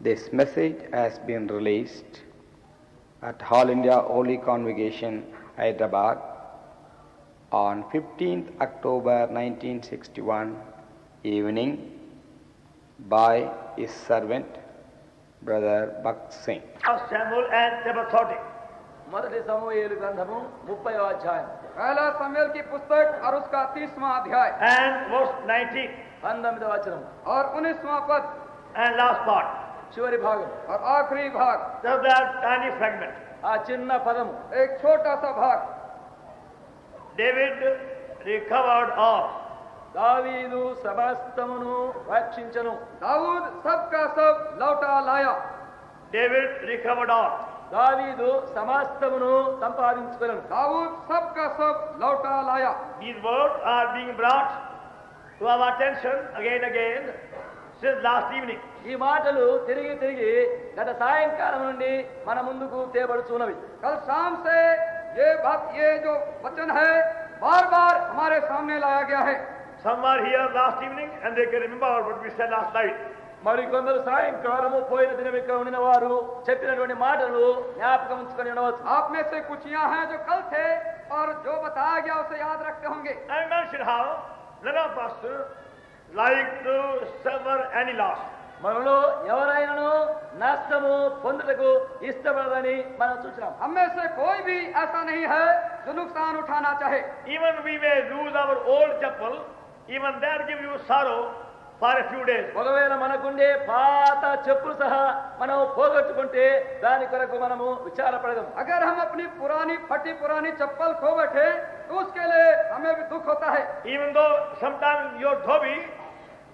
This message has been released at All India Holy Convocation, Hyderabad, on 15th October 1961 evening by his servant, Brother Bhakt Singh. Samuel and chapter 30. మొదటి సమూయేలు గ్రంథము 30వ అధ్యాయం. पहला समूएल की पुस्तक और उसका 30वां अध्याय And verse 19. 19వ వచనం और 19वां पद And last part. చివరి భాగం. और आखिरी भाग, Just that tiny fragment. ఆ చిన్న పదము. एक छोटा सा भाग. David recovered all. దావీదు సమస్తమును రక్షించెను. दाऊद सबका सब लौटा लाया. David recovered all. దావీదు సమస్తమును సంపాదించుకొనెను. दाऊद सबका सब लौटा लाया. These words are being brought to our attention again and again since last evening. ఈ మాటలు తిరిగి తిరిగి గత సాయంకాలం నుండి మన ముందుకు తేబడుచున్నవి. कल शाम से ये जो वचन है बार बार हमारे सामने लाया गया है. Some were here last evening and they can remember what we said last night. మరి కొందరు సాయంకాలము పోయిన దినం ఇక్కడ ఉండిన వారు చెప్పినటువంటి మాటలు జ్ఞాపకం ఉంచుకొని ఉండవచ్చు. आप में से कुछ यहाँ हैं जो कल थे और जो बताया गया उसे याद रखते होंगे. I mentioned how none of us like to suffer any loss. మనలో ఎవరైనాను నష్టము పొందుటకు ఇష్టపడదని మనం చూసినాం. हम में से कोई भी ऐसा नहीं है जो नुकसान उठाना चाहे. Even we may lose our old chapel, even that give you sorrow for a few days. ఒకవేళ మనకుండే పాత చెప్పులు సహా మనం పోగొట్టుకుంటే దాని కొరకు మనము విచారపడదాం. अगर हम अपनी पुरानी फटी पुरानी चप्पल खो बैठे तो उसके लिए हमें भी दुख होता है. Even though sometimes your dhoti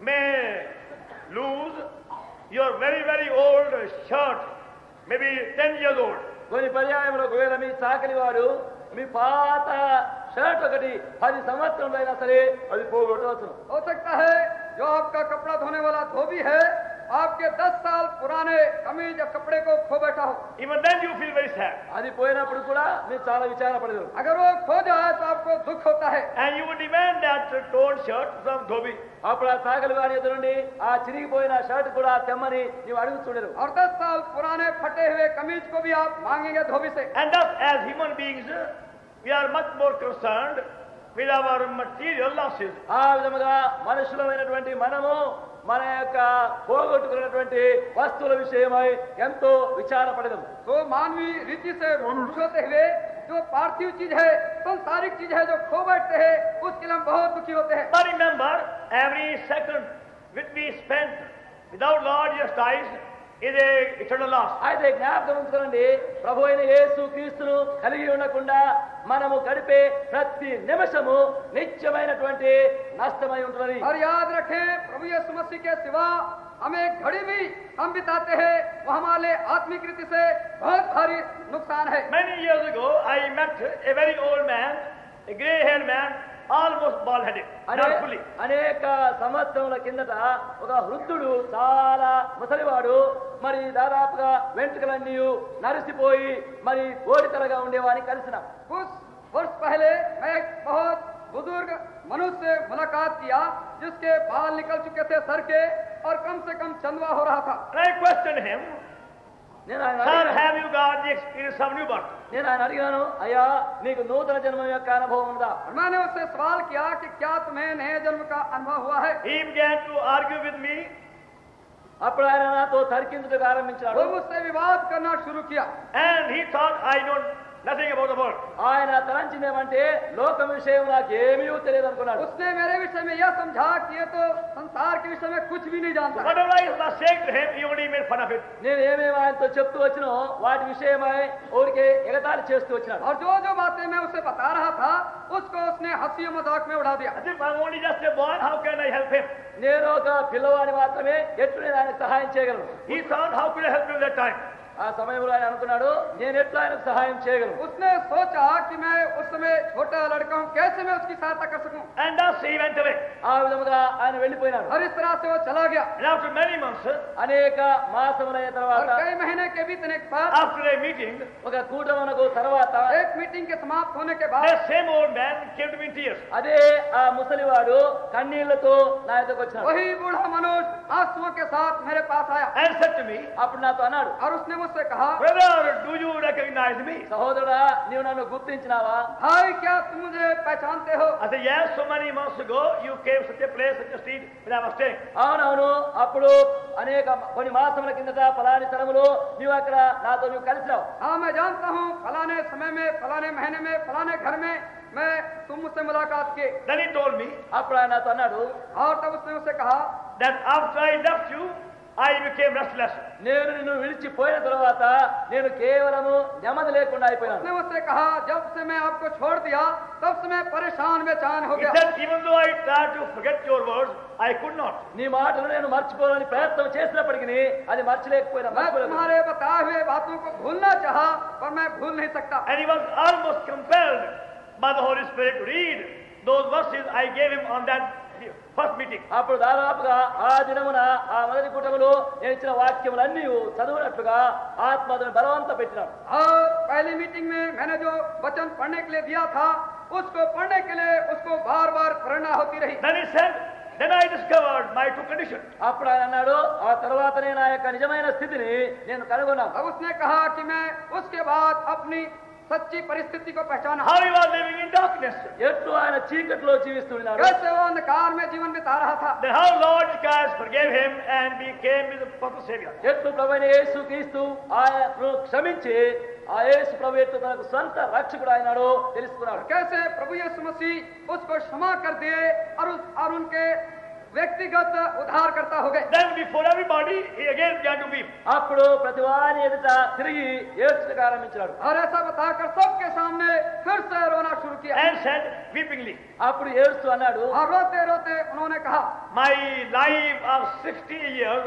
may lose your very very old shirt, maybe 10 years old. కొన్ని పర్యాయంలో ఒకవేళ మీ చాకలి వారు మీ పాత షర్ట్ ఒకటి 10 సంవత్సరంలో అయినా సరే అది పోగొట్టవచ్చు. हो सकता है जो आपका कपड़ा धोने वाला धोबी है आपके 10 साल पुराने कमीज या कपड़े को खो बैठा हो. Even then you feel very sad. అది పోయినప్పుడు కూడా మీరు చాలా విచారపడదు. अगर वो खो जाए तो आपको दुख होता है. And you would demand that torn shirt from dhoti. అప్పుడు ఆ చాకలి వారి ఎదురు నుండి ఆ చిరిగిపోయిన షర్ట్ కూడా తెమ్మని నీవు అడుగుతుండరు. और 10 साल पुराने फटे हुए कमीज को भी आप मांगेंगे धोबी से. And thus as human beings we are much more concerned with our material losses. ఆ విధముగా మనుషులమైనటువంటి మనము మన యొక్క పోగొట్టుకున్నటువంటి వస్తువుల విషయమై ఎంతో విచారపడదాం. तो मानवीय रीति से मनुष्य होते हुए जो पार्थिव चीज है संसारिक चीज है जो खो बैठते हैं उसके लिए हम बहुत दुखी होते हैं. But remember, every second which we spend without Lord Jesus Christ is a eternal loss. అయితే జ్ఞాపకం ఉంచుకోండి, ప్రభు అయిన యేసు క్రీస్తును కలిగి ఉండకుండా మనము గడిపే ప్రతి నిమిషము నిత్యమైనటువంటి నష్టమై ఉంటున్నది. और याद रखें प्रभु यीशु मसीह के सिवा हमें एक घड़ी भी हम बिताते हैं वो हमारे आत्मिक रीति से बहुत भारी नुकसान है. Many years ago, I met a very old man, a grey-haired man, almost bald-headed, not fully. అనేక సంవత్సరముల కిందట ఒక వృద్ధుడు చాలా ముసలివాడు, మరి దాదాపుగా వెంట్రుకలన్నీ నరిసిపోయి మరి కోడితలగా ఉండేవాడిని కలిసినాం. कुछ वर्ष पहले मैं एक बहुत बुजुर्ग मनुष्य से मुलाकात किया जिसके बाल निकल चुके थे सर के और कम से कम चंदवा हो रहा था. And I questioned him, నేను ఆయన Sir, అడిగాను- have you got the experience of new birth? నేను ఆయన అడిగాను, అయ్యా నీకు నూతన జన్మం యొక్క అనుభవం ఉందా? और मैंने उससे सवाल किया कि क्या तुम्हें नए जन्म का अनुभव हुआ है. He began to argue with me. అప్పుడు ఆయన నాతో తర్కించుటకు ఆరంభించాడు. वो मुझसे विवाद करना शुरू किया. And he thought I know nothing about the world. ఆయన తలంచిందేమంటే లోకం విషయం నాకు ఏమీ తెలియదు అనుకున్నాడు. उसने मेरे विषय में यह समझा कि ये तो संसार के विषय में कुछ भी नहीं जानता. Whatever I was saying to him, he only made fun of it. నేను ఏమేమి ఆయనతో చెప్తూ వచ్చినో వాటి విషయమై ఊరికే ఎగతాళి చేస్తూ వచ్చినాడు. और जो जो बातें मैं उसे बता रहा था उसको उसने हंसी मजाक में उड़ा दिया. I said, I'm only just a boy, how can I help him? నేను ఒక పిల్లవాడిని మాత్రమే, ఎట్లు నేను ఆయనకు సహాయం చేయగలను? He thought, how could I help him at that time? ఆ సమయంలో ఆయన అనుకున్నాడు, నేను ఎట్లా ఆయనకు సహాయం చేయగలను? उसने सोचा कि मैं उस समय छोटा लड़का हूँ, कैसे मैं उसकी सहायता कर सकूं. And thus he went away. ఆ విధముగా ఆయన వెళ్ళిపోయినాడు. और इस तरह से वो चला गया. And after many months, అనేక మాసములైన और తర్వాత कई महीने के बीतने के बाद after a meeting, ఒక కూటమునకు తర్వాత एक मीटिंग के समाप्त होने के बाद that same old man came to me in tears. అదే ఆ ముసలివాడు కన్నీళ్లతో నా ఎదురుకు వచ్చినాడు. वही बूढ़ा मनुष्य आंसुओं के साथ मेरे पास आया and said to me, అప్పుడు నాతో అన్నాడు, और उसने मुझसे कहा, brother, do you recognize me? సహోదరుడా నీవు నన్ను గుర్తించినావా? भाई क्या तुम मुझे पहचानते हो? I said, yes, so many months ago you came such a place, such a street where I was staying. అవునవును, అప్పుడు కొన్ని మాసముల కిందట ఫలాని స్థలములో నీవు అక్కడ నాతో నువ్వు కలిసినావు. हाँ मैं जानता हूँ, फलाने समय में, फलाने महीने में, फलाने घर में मैं तुम मुझसे मुलाकात किए. Then he told me అప్పుడు ఆయన నాతో అన్నాడు, और तब उसने मुझसे कहा, that after I left you, I became restless. నేను నిన్ను విడిచిపోయిన తర్వాత నేను కేవలము నెమ్మది లేకుండా అయిపోయినాను. उसने मुझसे कहा, जब से मैं आपको छोड़ दिया तब से मैं परेशान बेचैन हो He गया. said, even though I tried to forget your words, I could not. నీ మాటలు నేను మర్చిపోవాలని ప్రయత్నం చేసినప్పటికీ అది మర్చిలేకపోయినా. मैं तुम्हारे बताए हुए बातों को भूलना चाहा पर मैं भूल नहीं सकता. And he was almost compelled by the Holy Spirit to read those verses I gave him on that first meeting. అప్పుడు దాదాపుగా ఆ దినమున ఆ మొదటి కూటములో నేను ఇచ్చిన వాక్యములన్నీ చదువునట్లుగా ఆత్మ అతను బలవంత పెట్టినాడు. और पहली मीटिंग में मैंने जो वचन पढ़ने के लिए दिया था उसको पढ़ने के लिए उसको बार बार प्रेरणा होती रही. Then he said, then I discovered my true condition. అప్పుడు ఆయన అన్నాడు, ఆ తర్వాతనే నా యొక్క నిజమైన స్థితిని నేను కనుగొన్నాను. अब उसने कहा कि मैं उसके बाद अपनी सच्ची परिस्थिति को पहचाना. How he was living in darkness. ఎట్లు ఆయన చీకట్లో జీవిస్తున్నాడు, कैसे वो अंधकार में जीवन बिता रहा था. Then how Lord Christ forgave him and became his perfect Savior. ఎట్లు ప్రభువైన యేసు క్రీస్తు ఆయనను క్షమించి ఆ యేసు ప్రభు ఎట్లు తనకు సొంత రక్షకుడు అయినాడో తెలుసుకున్నాడు. कैसे प्रभु यीशु मसीह उसको क्षमा कर दिए और उनके व्यक्तिगत उद्धार करता हो गए. Then before everybody, he again began to weep. అప్పుడు ప్రతి వారి ఎదుట తిరిగి ఏడ్చుటకు ఆరంభించాడు. और ऐसा बताकर सबके सामने फिर से रोना शुरू किया. And said weepingly, అప్పుడు ఏడుస్తూ అన్నాడు, और रोते रोते उन्होंने कहा, my life of 60 years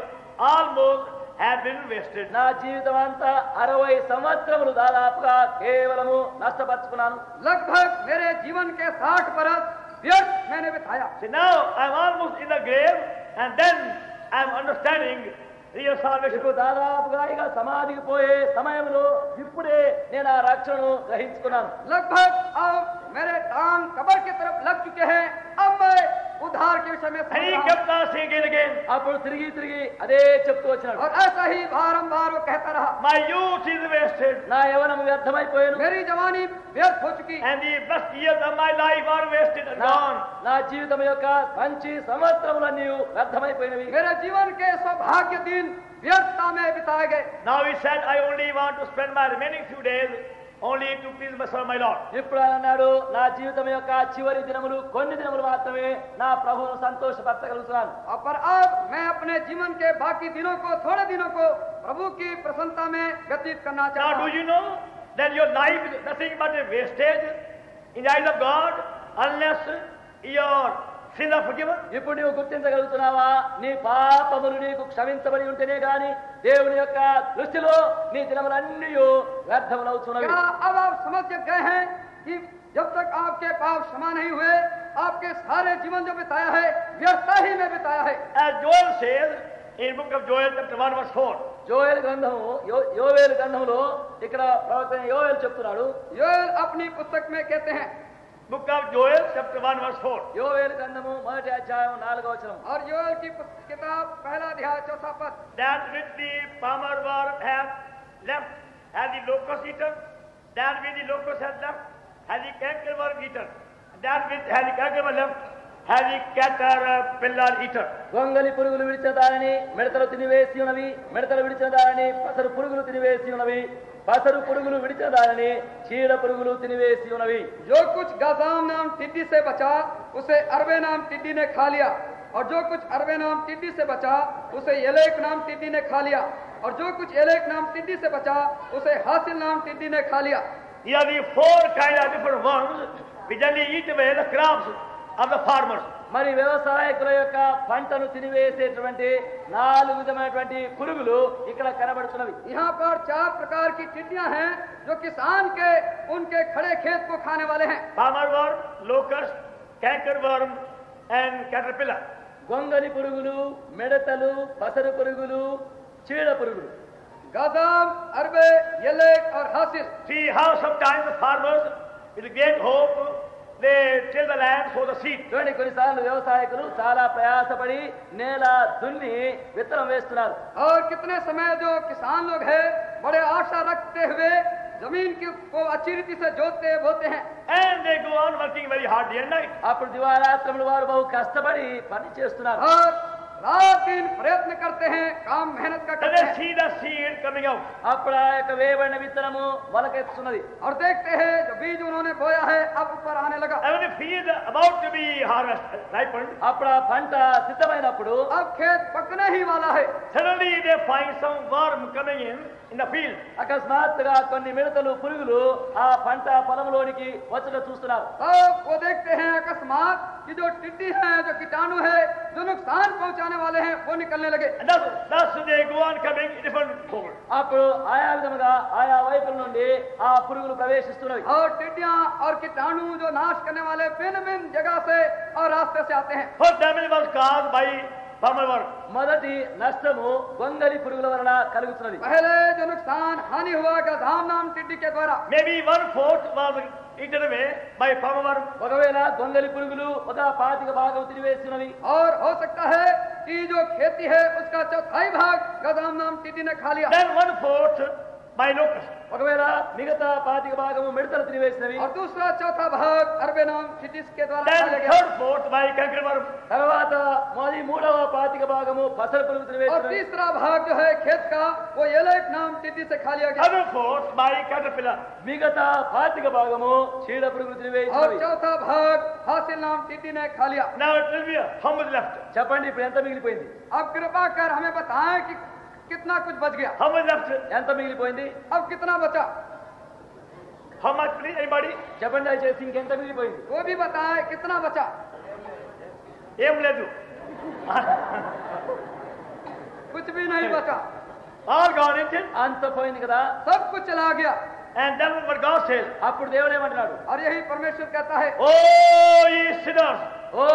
almost had been wasted. నా జీవితం అంతా 60 సంవత్సరములు దాదాపుగా కేవలము నష్టపరుచుకున్నాను. लगभग मेरे जीवन के 60 बरस व्यर्थ मैंने बिताया. See, now I'm almost in the grave, and then I'm understanding real salvation. ఇప్పుడు దాదాపుగా ఇక సమాధికి పోయే సమయంలో ఇప్పుడే నేను ఆ రక్షణను గ్రహించుకున్నాను. लगभग अब मेरे टांग कब्र की तरफ लग चुके हैं. अब मैं उद्धार के विषय में And समझ he रहा हूं. kept on saying it again. అప్పుడు తిరిగి తిరిగి అదే చెప్తూ వచ్చినాడు, और ऐसा ही बारंबार वो कहता रहा. My youth is wasted, నా యవ్వనం వ్యర్థమైపోయాను, मेरी जवानी व्यर्थ हो चुकी. and the best years of my life are wasted and gone. నా జీవితం యొక్క మంచి సంవత్సరములన్నీ వ్యర్థమైపోయినవి. मेरे जीवन के सौभाग्य दिन व्यर्थता में बिताए गए. Now he said, I only want to spend my remaining few days only to please my Lord. ఇప్పుడు ఆయన అన్నాడు, నా జీవితం యొక్క చివరి దినములు కొన్ని దినములు మాత్రమే నా ప్రభువును సంతోషపరచగలుగుతున్నాను. पर अब मैं अपने जीवन के बाकी दिनों को, थोड़े दिनों को प्रभु की प्रसन्नता में व्यतीत करना Now चाहता do हूं. you know that your life is nothing but a wastage in the eyes of God unless your sins are forgiven? ఇప్పుడు నీవు గుర్తించగలుగుతున్నావా, నీ పాపములు నీకు క్షమించబడి ఉంటేనే గాని దేవుని యొక్క దృష్టిలో నీ దినములన్నీ వ్యర్థములవుతున్నవి. क्या अब आप समझ गए हैं कि जब तक आपके पाप क्षमा नहीं हुए आपके सारे जीवन जो बिताया है व्यर्थता ही में बिताया है. As Joel says in book of Joel chapter 1 verse 4. యోవేలు గ్రంథము యోవేలు గ్రంథములో ఇక్కడ ప్రవక్త యోవేలు చెప్తున్నాడు. योएल अपनी पुस्तक में कहते हैं, Book of Joel chapter 1 verse 4. యోవేలు గ్రంథము 1వ అధ్యాయం 4వ వచనం. और योएल की किताब पहला अध्याय 4 पद. That which the palmer worm hath left has the locust eaten, that which the locust has left has the cankerworm eaten, that which has the cankerworm left has the caterpillar eaten. గొంగలి పురుగులు విడిచిన దానిని మిడతలు తినివేసి ఉన్నవి, మిడతలు విడిచిన దానిని పసరు పురుగులు తినివేసి ఉన్నవి, పసరు పురుగులు విడిచిన దానిని చీడ పురుగులు తినివేసి ఉన్నవి. जो कुछ गाजाम नाम टिड्डी से बचा उसे अरबे नाम टिड्डी ने खा लिया, और जो कुछ अरबे नाम टिड्डी से बचा उसे येलेक नाम टिड्डी ने खा लिया, और जो कुछ येलेक नाम टिड्डी से बचा उसे हासिल नाम टिड्डी ने खा लिया. Here are the four kind of different worms which generally eat away the crops of the farmers. మరి వ్యవసాయకుల యొక్క పంటను తినివేసేటువంటి 4 విధమైనటువంటి పురుగులు ఇక్కడ కనబడుతున్నవి. यहाँ पर 4 प्रकार की टिड्डियां हैं जो किसान के उनके खड़े खेत को खाने वाले हैं. Palmer worm, locust, cankerworm and caterpillar. గొంగలి పురుగులు, మిడతలు, పసరు పురుగులు, చీడ పురుగులు. गाजाम, अरबे, येलेक और हासिल. See how sometimes the farmers with great hope they till the land, sow the seed. చూడండి, కొన్నిసార్లు వ్యవసాయకులు చాలా ప్రయాసపడి నేల దున్ని విత్తనం వేస్తున్నారు. और कितने समय जो किसान लोग हैं बड़े आशा रखते हुए जमीन को अच्छी रीति से जोतते बोते हैं. And they go on working very hard day and night. అప్పుడు దివారాత్రములు వారు బహు కష్టపడి పని చేస్తున్నారు. और रात दिन प्रयत्न करते हैं, काम मेहनत का Then करते they हैं. see the seed coming out. అప్పుడు ఆ యొక్క వేయబడిన విత్తనము మొలకెత్తుతున్నది. और देखते हैं जो बीज उन्होंने बोया है अब ऊपर आने लगा. And when the field about to be harvested, ripened, అప్పుడు ఆ పంట సిద్ధమైనప్పుడు अब खेत पकने ही वाला है. suddenly they find some worm coming in the field. అకస్మాత్తుగా కొన్ని మిడతలు పురుగులు ఆ పంట పొలంలోనికి వచ్చుట చూస్తున్నారు. तब वो देखते हैं अकस्मात कि जो टिड्डी है, जो कीटाणु है, जो नुकसान पहुंचाने वाले हैं वो निकलने लगे. And thus they go on coming in different forms. అప్పుడు ఆయా విధముగా ఆయా వైపుల నుండి ఆ పురుగులు ప్రవేశిస్తున్నవి. और टिड्डियां और कीटाणु जो नाश करने वाले भिन्न भिन्न जगह से और रास्ते से आते हैं. First damage was caused by palmer worm. మొదటి నష్టము గొంగలి పురుగుల వలన కలుగుతున్నది. पहले जो नुकसान हानि हुआ गधाम नाम टिड्डी के द्वारा. Maybe 1/4 was eaten away by palmer worm. ఒకవేళ గొంగలి పురుగులు ఒక 25 భాగం తినివేసినవి. और हो सकता है कि जो खेती है उसका चौथाई भाग गधाम नाम टिड्डी ने खा लिया. Then 1/4 by locust. ఒకవేళ మిగతా 25 భాగము మిడతలు తినివేసినవి. और दूसरा चौथा भाग अरबे नाम टिड्डी के द्वारा खा Then लिया गया. 3/4 by canker worm. తర్వాత మరి మూడవ 25 భాగము పసర పురుగు और తినివేసినవి. तीसरा भाग जो है खेत का वो एलेक नाम टिड्डी से खा लिया गया. Other 4 by caterpillar. మిగతా 25 భాగము చీడ పురుగు और తినివేసినవి. चौथा भाग हासिल नाम टिड्डी ने खा लिया. Now it will be how much left? చెప్పండి, ఇప్పుడు ఎంత మిగిలిపోయింది? अब कृपा कर हमें बताएं कि कितना कुछ बच गया. How much left? ఎంత మిగిలిపోయింది? अब कितना बचा How much, please, anybody? చెప్పండి దయచేసి, ఇంకెంత మిగిలిపోయింది? वो भी बताएं कितना बचा. Em ledu. कुछ भी नहीं बचा, All gone into it. అంత పోయింది కదా. सब कुछ चला गया. And then what God says, అప్పుడు దేవుడు ఏమంటున్నాడు? और यही परमेश्वर कहता है, oh ye sinners, ఓ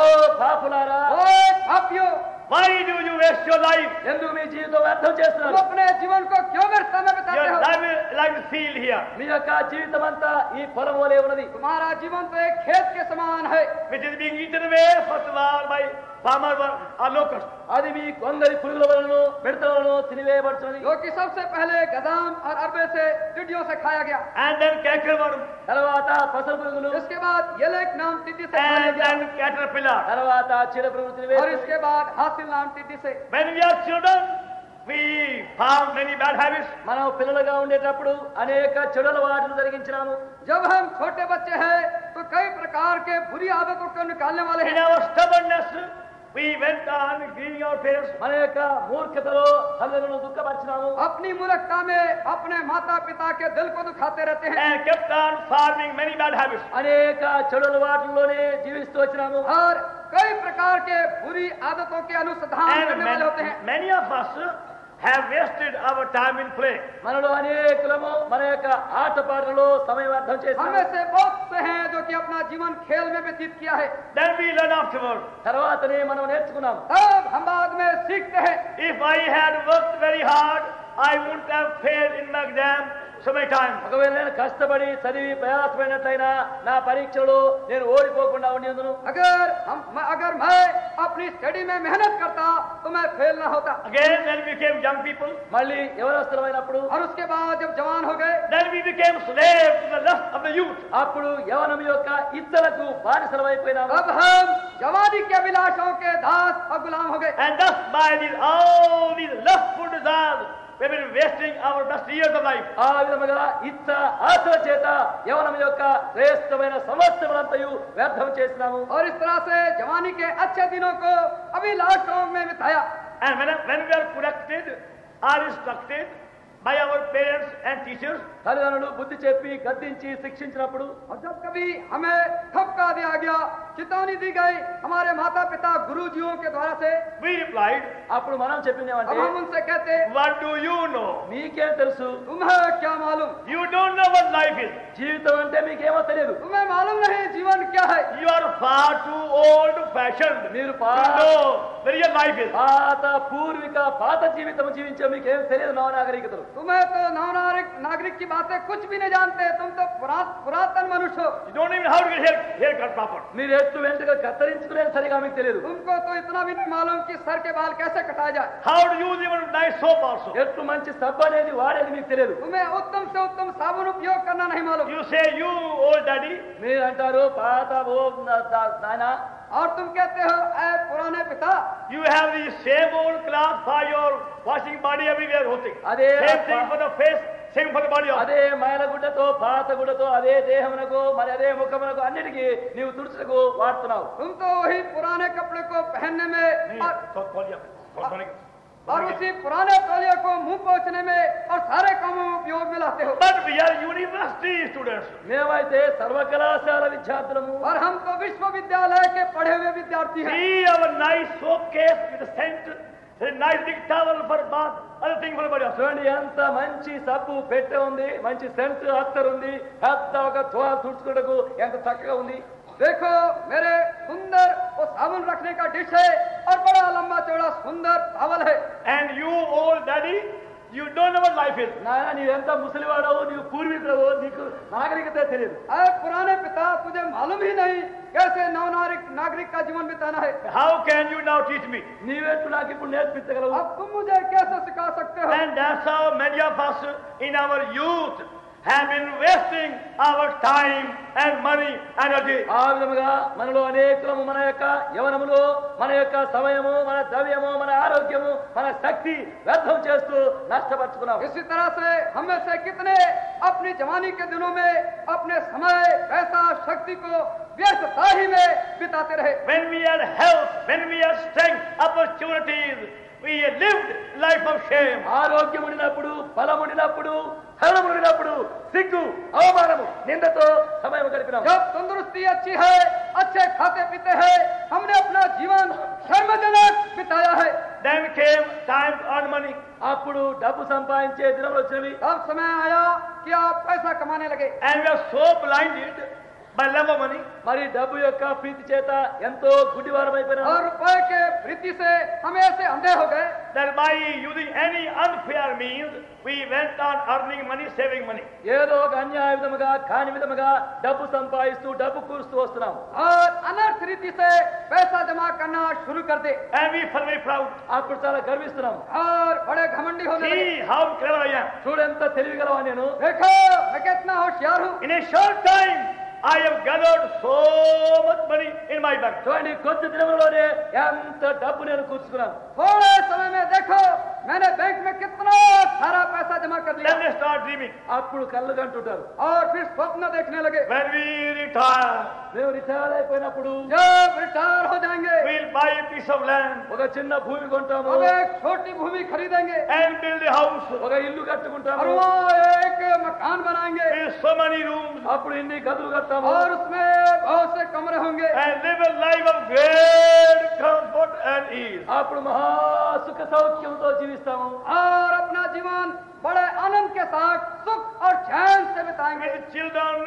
పాపులారా, ओ पापियों, why do you waste your life? ఎందుకు మీ జీవితం వ్యర్థం तुम చేస్తున్నారు? अपने जीवन को क्यों व्यर्थ में बिताते Your हो. life is like the field here, మీ యొక్క జీవితం అంతా ఈ పొలం వలె ఉన్నది. तुम्हारा जीवन तो एक खेत के समान है, which is being eaten away first of all by palmer worm or locust. అది మీ కొందరి పురుగుల వలన మిడతలను తినివేయబడుతున్నది. जो कि सबसे पहले गदाम और अरबे से टिड्डियों से खाया गया. And then canker worm, తర్వాత పసర పురుగులు, इसके बाद येलेक नाम टिड्डी से खाया and गया. then caterpillar. తర్వాత చీడ పురుగులు और తినివేసి, इसके बाद हासिल नाम टिड्डी से. When we are children, we found many bad habits. మనం పిల్లలుగా ఉండేటప్పుడు అనేక చెడు అలవాట్లు జరిగించినాము. जब हम छोटे बच्चे हैं तो कई प्रकार के बुरी आदतों को निकालने वाले In हैं. our stubbornness, we went on grieving our parents. మన యొక్క మూర్ఖతలో తల్లులను దుఃఖపరిచినాము. अपनी मूर्खता में अपने माता पिता के दिल को दुखाते रहते हैं. And kept on forming many bad habits. అనేక చెడు అలవాట్లలోనే జీవిస్తూ వచ్చినాము. और कई प्रकार के बुरी आदतों के अनुसंधान And करने वाले होते हैं. many of us have wasted our time in play. మనలో అనేకులము మన యొక్క ఆటపాటలలో సమయం వ్యర్థం हमें చేస్తాము. से बहुत से हैं जो कि अपना जीवन खेल में व्यतीत किया है. Then we learn afterward. తర్వాతనే మనం నేర్చుకున్నాము. तब हम बाद में सीखते हैं. If I had worked very hard, I wouldn't have failed in my exam so many times. ఒకవేళ నేను కష్టపడి చదివి ప్రయాసపడినట్లయినా నా పరీక్షలో నేను ఓడిపోకుండా ఉండేందును. अगर मैं अपनी स्टडी में मेहनत करता तो मैं फेल ना होता. Again, when we became young people, మళ్ళీ యవనస్తులమైనప్పుడు, और उसके बाद जब जवान हो गए then we became slaves to the lust of the youth. అప్పుడు యవనం యొక్క ఇచ్చలకు బానిసలమైపోయినాము. अब हम जवानी के अभिलाषों के दास और गुलाम हो गए. And thus by all these lustful desires, we've been wasting our best years of life. ఆ విధముగా ఇచ్చ ఆశల చేత యవనం యొక్క శ్రేష్టమైన సంవత్సరములంతయు వ్యర్థం చేసినాము. और इस तरह से जवानी के अच्छे दिनों को अभिलाषों में बिताया. And when we are corrected or instructed by our parents and teachers, తల్లిదండ్రులు బుద్ధి చెప్పి గద్దించి శిక్షించినప్పుడు, और जब कभी हमें ठपका दिया गया, चेतावनी दी गई हमारे माता पिता गुरुजियों के द्वारा से, we replied, అప్పుడు మనం अब చెప్పిందేమంటే, हम उनसे कहते, what do you know? మీకేం తెలుసు? तुम्हें क्या मालूम. You don't know what life is. జీవితం అంటే మీకేమో తెలియదు. तुम्हें मालूम नहीं जीवन क्या है. You are far too old fashioned. మీరు You know the real life is. పాత పూర్విక పాత జీవితం జీవించే మీకు ఏం తెలియదు నవ నాగరికతలు. तुम्हें तो नव नागरिक की बातें कुछ भी नहीं जानते, तुम तो पुरातन मनुष्य हो। You don't even know how to get hair cut proper. మీరు ఎత్తు వెంటగా కత్తిరించుకునేది సరిగా మీకు తెలియదు. तुमको तो इतना भी नहीं मालूम कि सर के बाल कैसे कटाया जाए। How to use even nice soap also. ఎత్తు మంచి సబ్బు అనేది వాడేది మీకు తెలియదు. तुम्हें उत्तम से उत्तम साबुन उपयोग करना नहीं मालूम। You say, you old daddy, మీరు అంటారు పాత ఓ నాయన, और तुम कहते हो ऐ पुराने पिता, you have the same old cloth for your washing body everywhere hosting. అదే Same thing for the face, same for the body also. అదే మైల గుడ్డతో పాత గుడ్డతో అదే దేహమునకు మరి అదే ముఖమునకు అన్నిటికీ నీవు తుడుచుటకు వాడుతున్నావు. तुम तो वही पुराने कपड़े को पहनने में और उसी पुराने तौलिया को मुंह पोंछने में और सारे कामों में उपयोग में लाते हो। But we are university students. మేమైతే సర్వకళాశాల విద్యార్థులము. और हम तो विश्वविद्यालय के पढ़े हुए विद्यार्थी हैं। See our nice soap case with a scent, a nice big towel for bath, other thing for the body also. చూడండి ఎంత మంచి సబ్బు పెట్టె ఉంది, మంచి సెంట్ అత్తర్ ఉంది, పెద్ద ఒక తువాల తుడుచుకుటకు ఎంత చక్కగా ఉంది. देखो मेरे सुंदर वो साबुन रखने का डिश है और बड़ा लंबा चौड़ा सुंदर टॉवल है। And you old daddy, you don't know what life is. నాయన నీవెంత ముసలివాడవు, నీవు పూర్వీకుడవు, నీకు నాగరికత తెలియదు. अरे पुराने पिता, तुझे मालूम ही नहीं कैसे नव नागरिक का जीवन बिताना है। How can you now teach me? నీవెట్లు నాకు ఇప్పుడు నేర్పించగలవు. अब तुम मुझे कैसे सिखा सकते हो? And that's how many of us in our youth have been wasting our time and money, energy. ఆ విధముగా మనలో అనేకులము మన యొక్క యవనములో మన యొక్క సమయము, మన ద్రవ్యము, మన ఆరోగ్యము, మన శక్తి వ్యర్థం చేస్తూ నష్టపరుచుకున్నాం. इसी तरह से हम में से कितने अपनी जवानी के दिनों में अपने समय, पैसा, शक्ति को व्यर्थता ही में बिताते रहे। When we had health, when we had strength, opportunities, we lived life of shame. ఆరోగ్యం ఉండినప్పుడు, బలం ఉండినప్పుడు, ధనం ఉండినప్పుడు సిగ్గు, అవమానము, నిందతో సమయం గడిపినాం. जब तंदुरुस्ती अच्छी है, अच्छे खाते पीते हैं, हमने अपना जीवन शर्मजनक बिताया है। Then came time to earn money. అప్పుడు డబ్బు సంపాదించే దినములు వచ్చినవి. तब समय आया कि आप पैसा कमाने लगे। And we are so blinded by love of money. మరి డబ్బు యొక్క ప్రీతి చేత ఎంతో గుడ్డివారం అయిపోయినాం. और रुपए के प्रीति से हम ऐसे अंधे हो गए That by using any unfair means, we went on earning money, saving money. ఏదో ఒక అన్యాయ విధముగా కాని విధముగా డబ్బు సంపాదిస్తూ డబ్బు కూరుస్తూ వస్తున్నాం. और अनर्थ रीति से पैसा जमा करना शुरू कर दे And we feel very proud. అప్పుడు చాలా గర్విస్తున్నాం. और बड़े घमंडी होने लगे। See how clever I am. చూడెంత తెలివిగలవా నేను. देखो मैं कितना होशियार हूँ। In a short time, I have gathered so much money in my bank. చూడండి కొద్ది దినములోనే ఎంత డబ్బు నేను కూర్చుకున్నాను. थोड़े समय में देखो मैंने बैंक में कितना सारा पैसा जमा कर लिया। Then they start dreaming. అప్పుడు కళ్ళు కంటుంటారు. और फिर स्वप्न देखने लगे। When we retire, మేము రిటైర్ అయిపోయినప్పుడు जब रिटायर हो जाएंगे we'll buy a piece of land ఒక చిన్న భూమి కొంటాము, अब एक छोटी भूमि खरीदेंगे and build a house ఒక ఇల్లు और కట్టుకుంటాము, वहाँ एक मकान बनाएंगे with so many rooms, అప్పుడు ఇన్ని గదులు కట్టాము, और उसमें बहुत से कमरे होंगे and live a life of great comfort and ease. అప్పుడు మహా సుఖ సౌఖ్యంతో జీవిస్తాము. और अपना जीवन बड़े आनंद के साथ सुख और चैन से बिताएंगे। With children,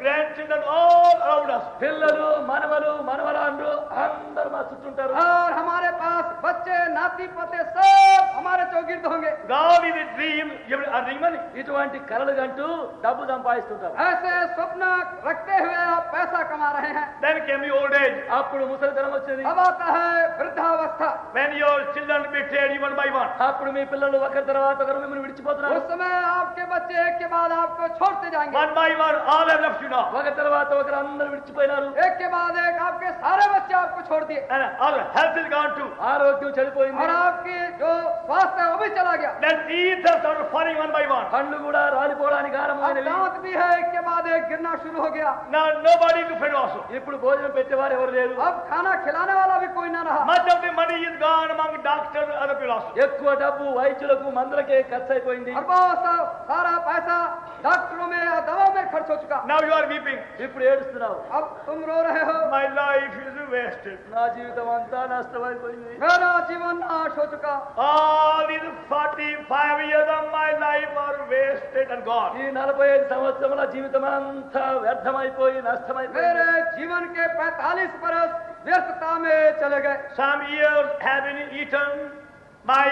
grandchildren all around us. పిల్లలు, మనవలు, మనవరాండ్రు అందరూ మా చుట్టూ ఉంటారు. और हमारे पास बच्चे, नाती पोते सब हमारे चौगिर्द होंगे। God is a dream, you are earning money. ఇటువంటి కలలు కంటూ డబ్బు సంపాదిస్తుంటారు. ऐसे स्वप्न रखते हुए आप पैसा कमा रहे हैं। Then came the old age. అప్పుడు ముసలితనం వచ్చేది. अब आता है वृद्धावस्था। When your children betrayed you one by one. అప్పుడు మీ పిల్లలు ఒకరి తర్వాత ఒకరు మిమ్మల్ని విడిచిపోతున్నారు. उस समय आपके बच्चे एक के बाद आपको छोड़ते जाएंगे। One by one, all have left you now. ఒకరి తర్వాత ఒకరు అందరూ విడిచిపోయినారు. एक के बाद एक आपके सारे बच्चे आपको छोड़ दिए And all health is gone too. ఆరోగ్యం చెడిపోయింది. और आपकी जो स्वास्थ्य है वो भी चला गया। Then teeth have started falling one by one. కళ్ళు కూడా రాలిపోవడానికి अब ఆరంభమైనవి. दांत भी है, एक के बाद एक गिरना शुरू हो गया। Now nobody to feed also. ఇప్పుడు భోజనం పెట్టేవారు ఎవరు లేరు. अब खाना खिलाने वाला भी कोई ना रहा। Much of the money is gone among doctors and other people also. ఎక్కువ డబ్బు వైద్యులకు మందులకే ఖర్చు అయిపోయింది. और बहुत सारा पैसा डॉक्टरों में या दवा में खर्च हो चुका। Now you are weeping. ఇప్పుడు ఏడుస్తున్నావు. अब तुम रो रहे हो, My life is wasted. నా జీవితం అంతా నష్టమైపోయింది. मेरा जीवन नाश हो चुका। All these 45 years of my life are wasted and gone. ఈ 45 సంవత్సరముల జీవితం అంతా వ్యర్థమైపోయి నష్టమైపోయింది. मेरे जीवन के 45 बरस व्यर्थता में चले गए। Some years have been eaten by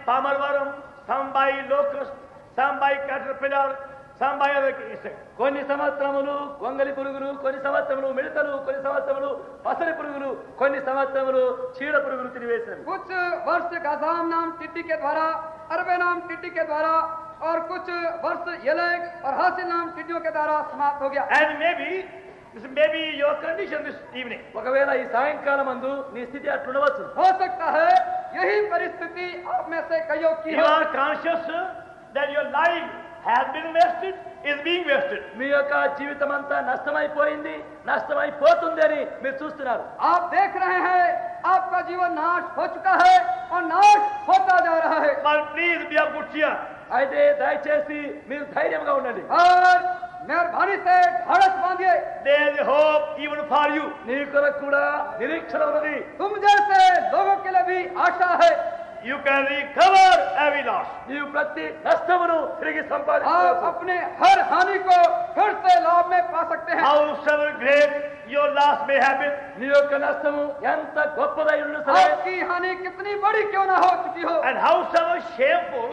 palmer worm, some by locust, some by caterpillar, some by other insect. కొన్ని సంవత్సరములు గొంగలి పురుగులు, కొన్ని సంవత్సరములు మిడతలు, కొన్ని సంవత్సరములు పసరి పురుగులు, కొన్ని సంవత్సరములు చీడ పురుగులు తినివేశారు. कुछ वर्ष गजाम नाम टिड्डी के द्वारा, अरबे नाम टिड्डी के द्वारा और कुछ वर्ष येलेक और हासिल नाम टिड्डियों के द्वारा समाप्त हो गया। And this may be your condition this evening. ఒకవేళ ఈ సాయంకాలం మందు నీ స్థితి అట్లుండవచ్చు. हो सकता है यही परिस्थिति आप में से कईयों की You हो। are conscious that your life has been wasted, is being wasted. మీ యొక్క జీవితం అంతా నష్టమైపోయింది, నష్టమైపోతుంది అని మీరు చూస్తున్నారు. आप देख रहे हैं आपका जीवन नाश हो चुका है और नाश होता जा रहा है। But please be of good cheer. అయితే దయచేసి మీరు ధైర్యంగా ఉండండి. और मेहरबानी से ढाढ़स बांधिए। There is hope even for you. నీ కొరకు కూడా నిరీక్షణ ఉన్నది. तुम जैसे लोगों के लिए भी आशा है। You can recover every loss. నీవు ప్రతి నష్టమును తిరిగి आप సంపాదించవచ్చు. अपने हर हानि को फिर से लाभ में पा सकते हैं। Howsoever great your loss may have been, నీ యొక్క నష్టము ఎంత గొప్పదై ఉన్నా సరే, आपकी हानि कितनी बड़ी क्यों ना हो चुकी हो, and howsoever shameful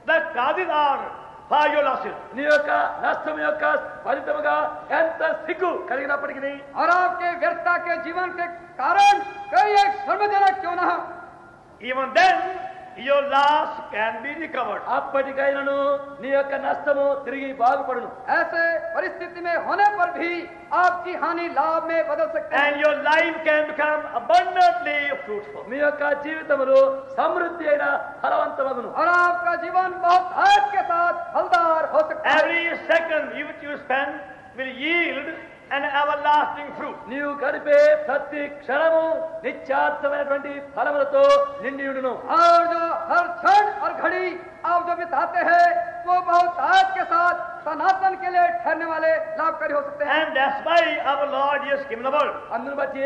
the causes are for your losses, నీ యొక్క నష్టం యొక్క ఫలితముగా ఎంత సిగ్గు కలిగినప్పటికీ, और आपके व्यर्थता के जीवन के कारण कई एक शर्मजनक क्यों ना हो, even then your loss can be recovered. అప్పటికైనను నీ యొక్క నష్టము తిరిగి బాగుపడును. ऐसे परिस्थिति में होने पर भी आपकी हानि लाभ में बदल सकते हैं। And your life can become abundantly fruitful. మీ యొక్క జీవితములో సమృద్ధి అయిన ఫలవంతమగును. और आपका जीवन बहुत धैर्य के साथ फलदार हो सकता है। Every second which you spend will yield an everlasting fruit. నీవు గడిపే ప్రతి క్షణము నిత్యార్థమైనటువంటి ఫలములతో నిండి ఉండును. और जो हर क्षण और घड़ी आप जो बिताते हैं वो बहुत धैर्य के साथ सनातन के लिए ठहरने वाले लाभकारी हो सकते हैं। And that's why our Lord Jesus came in the world. అందును బట్టి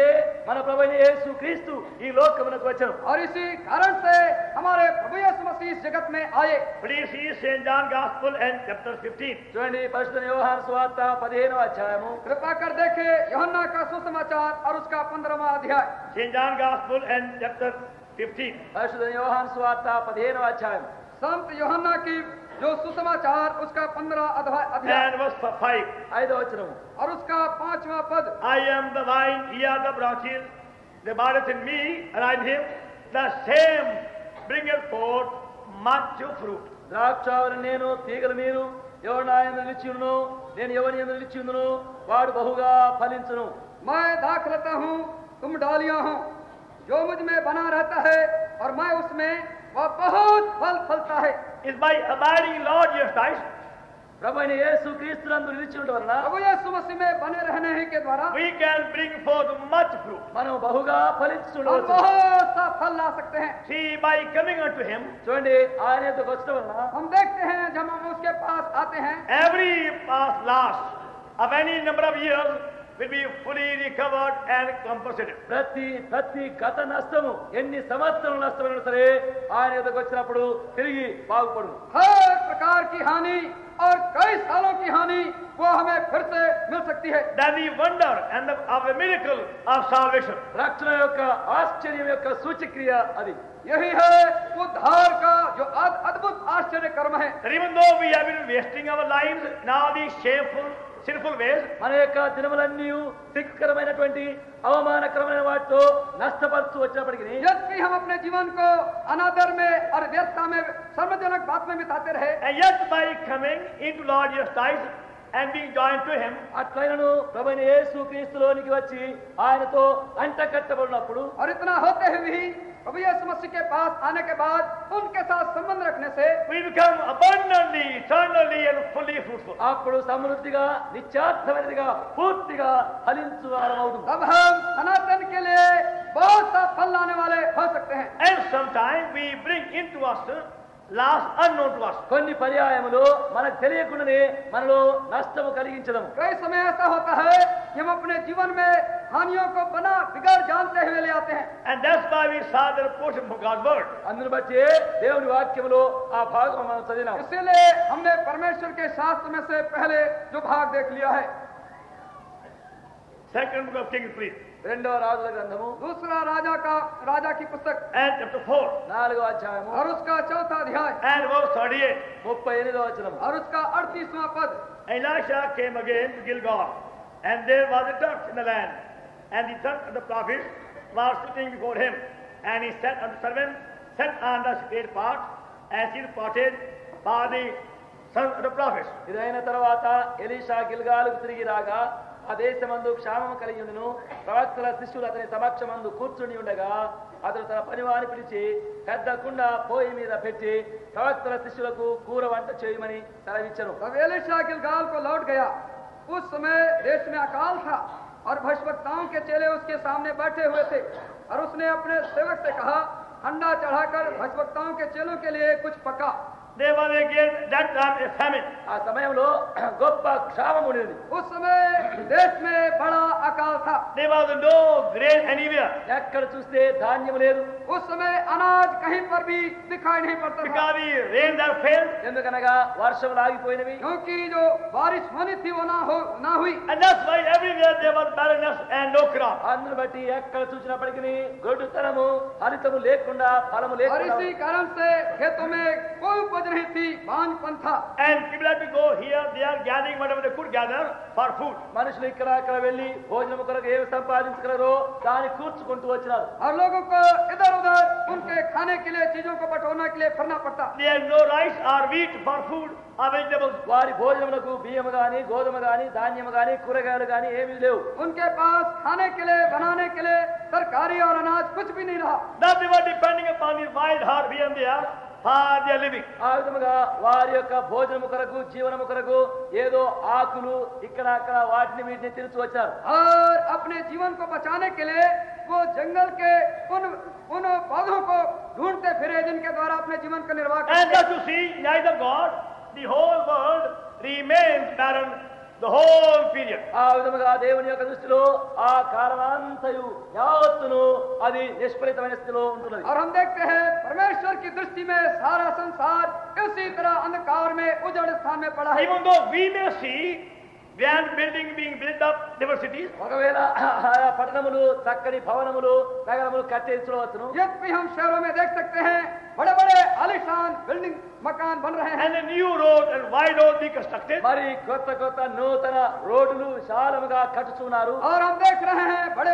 మన ప్రభువైన యేసు క్రీస్తు ఈ లోకమునకు వచ్చెను. और इसी कारण से हमारे प्रभु यीशु मसीह इस जगत में आए। Please see St. John Gospel and chapter 15. చూడండి పరిశుద్ధ యోహాను సువార్త 15వ అధ్యాయము. कृपा कर देखे यूहन्ना का सुसमाचार और उसका 15वां अध्याय। St. John Gospel and chapter 15. పరిశుద్ధ యోహాను సువార్త 15వ అధ్యాయం. संत यूहन्ना की जो सुसमाचार उसका 15 अध्याय And verse 5. 5వ వచనము. और उसका 5वां पद। I am the vine, ye are the branches. They abideth in me, and I in him. The same bringeth forth much fruit. ద్రాక్షావళి నేను, తీగలు మీరు. ఎవరు నా యందు నిలిచి ఉండును, నేను ఎవరి యందు నిలిచి ఉండును, వాడు బహుగా ఫలించును. मैं दाखलता हूँ, तुम डालियां हो, जो मुझ में बना रहता है और मैं उसमें, वह बहुत फल फलता है। Is by abiding in Lord Jesus Christ, ప్రభువైన యేసు క్రీస్తునందు నిలిచి ఉండటం వలన प्रभु यीशु मसीह में बने रहने ही के द्वारा we can bring forth much fruit. మనం బహుగా हम ఫలించుండవచ్చు. बहुत सा फल ला सकते हैं। See, by coming unto him, చూడండి ఆయన యొద్దకు వచ్చడం వలన हम देखते हैं जब हम उसके पास आते हैं, every past loss of any number of years will be fully recovered and compensated. ప్రతి గత నష్టము ఎన్ని సంవత్సరం నష్టమైనా సరే ఆయన యొద్దకు వచ్చినప్పుడు తిరిగి బాగుపడును. हर प्रकार की हानि और कई सालों की हानि वो हमें फिर से मिल सकती है। That's the wonder and of the miracle of salvation. రక్షణ యొక్క ఆశ్చర్యం యొక్క సూచక్రియ అది. यही है उद्धार का जो अद्भुत आश्चर्य कर्म है। That even though we have been wasting our lives in all these shameful, sinful ways, మన యొక్క దినములన్నీ సిగ్గుకరమైనటువంటి అవమానకరమైన వాటితో నష్టపరుచు వచ్చినప్పటికీ यद्यपि हम अपने जीवन को अनादर में और व्यस्तता में सर्वजनक बात में बिताते रहे, and yet by coming into Lord Jesus Christ and being joined to him, అట్లైనను ప్రభువైన యేసు క్రీస్తులోనికి వచ్చి ఆయనతో అంటకట్టబడినప్పుడు और इतना होते हुए भी प्रभु यीशु मसीह के पास आने के बाद उनके साथ संबंध रखने से we become abundantly, eternally and fully fruitful. అప్పుడు సమృద్ధిగా నిత్యార్థమైనదిగా పూర్తిగా ఫలించు వారమవుదుము. तब हम सनातन के लिए बहुत सा फल लाने वाले हो सकते हैं। And sometimes we bring into us loss unknown to us. కొన్ని పర్యాయములు మనకు తెలియకుండానే మనలో నష్టము కలిగించదము. कई समय ऐसा होता है कि हम अपने जीवन में हानियों को बना बिगड़ जानते हुए ले आते हैं। And that's why we saw the portion from God's word. అందును బట్టి దేవుని వాక్యములో ఆ భాగం మనం చదివినాం. इसीलिए हमने परमेश्वर के शास्त्र में से पहले जो भाग देख लिया है। Second book of Kings, please. రెండవ రాజుల గ్రంథము दूसरा राजा की पुस्तक and chapter 4 4వ అధ్యాయము और उसका चौथा अध्याय and verse 38. 38వ వచనం. और उसका 38वां पद। Elisha came again to Gilgal, and there was a drought in the land, and the sons of the prophets were sitting before him, and he said unto the servants, set on the great part, as he reported by the sons of the prophets. ఇదైన తర్వాత Elisha గిల్గాలుకు తిరిగి రాగా ఆ దేశమందు క్షామము కలిగి ఉండును. ప్రవక్తల శిష్యులు అతని సమక్షమందు కూర్చుని ఉండగా అతడు తన పనివాని పిలిచి పెద్ద కుండ పోయి మీద పెట్టి ప్రవక్తల శిష్యులకు కూర వంట చేయమని సెలవిచ్చెను. तब एलीशा गिलगाल को लौट गया। उस समय देश में अकाल था और भविष्यवक्ताओं के चेले उसके सामने बैठे हुए थे, और उसने अपने सेवक से कहा, अंडा चढ़ाकर भविष्यवक्ताओं के चेलों के लिए कुछ पका। There was again that time a famine. ఆ సమయంలో గొప్ప క్షామం ఉండేది. उस समय देश में बड़ा अकाल था। There was no grain anywhere ఎక్కడ చూస్తే ధాన్యం లేదు. उस समय अनाज कहीं पर भी दिखाई नहीं पड़ता था, because the rains are failed, ఎందుకనగా వర్షములు ఆగిపోయినవి. क्योंकि जो बारिश होनी थी वो ना हुई। and that's why everywhere there was barrenness and no crop. అందును బట్టి ఎక్కడ చూసినప్పటికీ గొడ్డుతనము ఫలితము లేకుండా ఫలము और లేకుండా इसी कारण से खेतों में कोई उपज नहीं थी, बांझपन था। And people have to go here, they are gathering whatever they could gather for food. మనుషులు ఇక్కడ అక్కడ వెళ్లి భోజనం కొరకు ఏమి సంపాదించగలరో దాన్ని కూర్చుకుంటూ వచ్చినారు. और लोगों को इधर उधर उनके खाने के लिए चीजों को बटोरने के लिए फिरना पड़ता। There is no rice or wheat for food or vegetables. వారి భోజనములకు బియ్యము గాని గోధుమ గాని ధాన్యము గాని కూరగాయలు గాని ఏమీ లేవు. उनके पास खाने के लिए बनाने के लिए तरकारी और अनाज कुछ भी नहीं रहा। That they were depending upon the wild heart here and there for their living. ఆ విధముగా వారి యొక్క భోజనము కొరకు జీవనము కొరకు ఏదో ఆకులు ఇక్కడ అక్కడ వాటిని వీటిని తిరుగుతూ వచ్చారు. और अपने जीवन को बचाने के लिए वो जंगल के उन पौधों को ढूंढते फिरे जिनके द्वारा अपने जीवन का निर्वाह And करते। thus you see, in the eyes of God, the whole world remains barren the whole period. ఆ విధముగా దేవుని యొక్క దృష్టిలో ఆ కాలమంతయు యావత్తును అది నిష్ఫలితమైన స్థితిలో ఉంటున్నది. और हम देखते हैं परमेश्वर की दृष्टि में सारा संसार इसी तरह अंधकार में उजड़ स्थान में पड़ा है। Even though we may see grand building being built up, diverse cities, ఒకవేళ ఆయా పట్టణములు చక్కని భవనములు నగరములు కట్టేసి చూడవచ్చును. यद्यपि हम शहरों में देख सकते हैं बड़े बड़े आलीशान बिल्डिंग मकान बन रहे हैं, and a new road and wide road be constructed, మరి కొత్త కొత్త నూతన రోడ్లు విశాలముగా కట్టుచున్నారు. और हम देख रहे हैं बड़े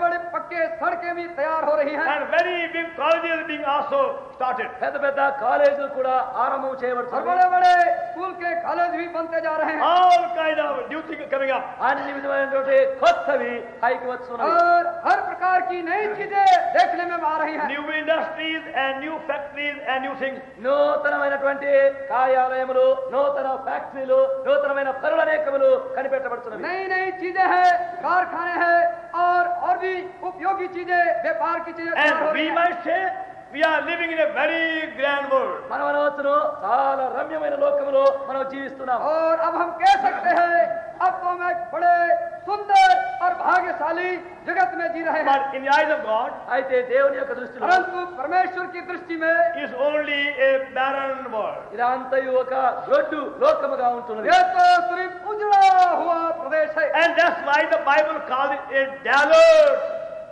बड़े पक्के सड़कें भी तैयार हो रही हैं, and very big colleges being also started. పెద్ద పెద్ద కాలేజీలు కూడా ఆరంభం और చేయబడుతున్నాయి. बड़े बड़े स्कूल के कॉलेज भी बनते जा रहे हैं, All kind of new things coming up. అన్ని విధమైనటువంటి కొత్తవి పైకి వస్తున్నాయి. और हर प्रकार की नई चीजें देखने में आ रही हैं। New industries and new factories and new things. నూతనమైనటువంటి కార్యాలయములు నూతన ఫ్యాక్టరీలు నూతనమైన పనులు అనేకములు కనిపెట్టబడుతున్నవి. नई नई चीजें हैं, कारखाने हैं, और भी उपयोगी चीजें, व्यापार की चीजें तैयार हो And रही we हैं। might say we are living in a very grand world. మనం అనవచ్చును చాలా రమ్యమైన లోకములో మనం జీవిస్తున్నాం. और अब हम कह सकते हैं अब तो हम एक बड़े सुंदर और भाग्यशाली जगत में जी रहे हैं। But in the eyes of God, అయితే దేవుని యొక్క దృష్టిలో परंतु परमेश्वर की दृष्टि में is only a barren world. ఇదంతయు ఒక గొడ్డు లోకముగా ఉంటున్నది. यह तो सिर्फ उजड़ा हुआ प्रदेश है। And that's why the Bible calls it a desolate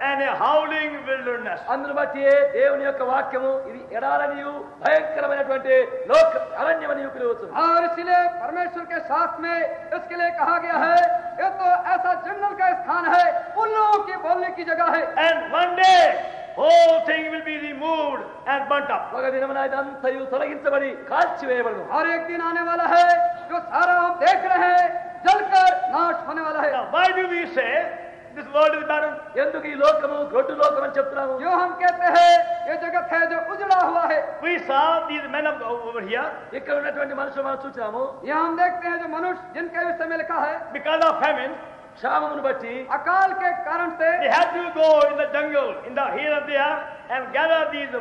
and a howling wilderness. అందును బట్టి దేవుని యొక్క వాక్యము ఇది ఎడారనియు భయంకరమైనటువంటి లోక అరణ్యమని పిలువచ్చును. और इसलिए परमेश्वर के साथ में इसके लिए कहा गया है यह तो ऐसा जंगल का स्थान है, उल्लुओं के बोलने की जगह है। And one day, whole thing will be removed and burnt up. ఒక దినమున ఇదంతయు తొలగించబడి కాల్చివేయబడును. और एक दिन आने वाला है जो सारा हम देख रहे हैं जलकर नाश होने वाला है। Now, why do we say this world is barren? ఎందుకు ఈ లోకము గొడ్డు లోకం అని చెప్తున్నాము? जो हम कहते हैं ये जगत है जो उजड़ा हुआ है। We saw these men over here, ఇక్కడ ఉన్నటువంటి మనుషులు మనం చూసాము. यहाँ हम देखते हैं जो मनुष्य जिनके विषय में लिखा है because of famine, క్షామమును బట్టి अकाल के कारण से they had to go in the jungle, in the here and there, and gather these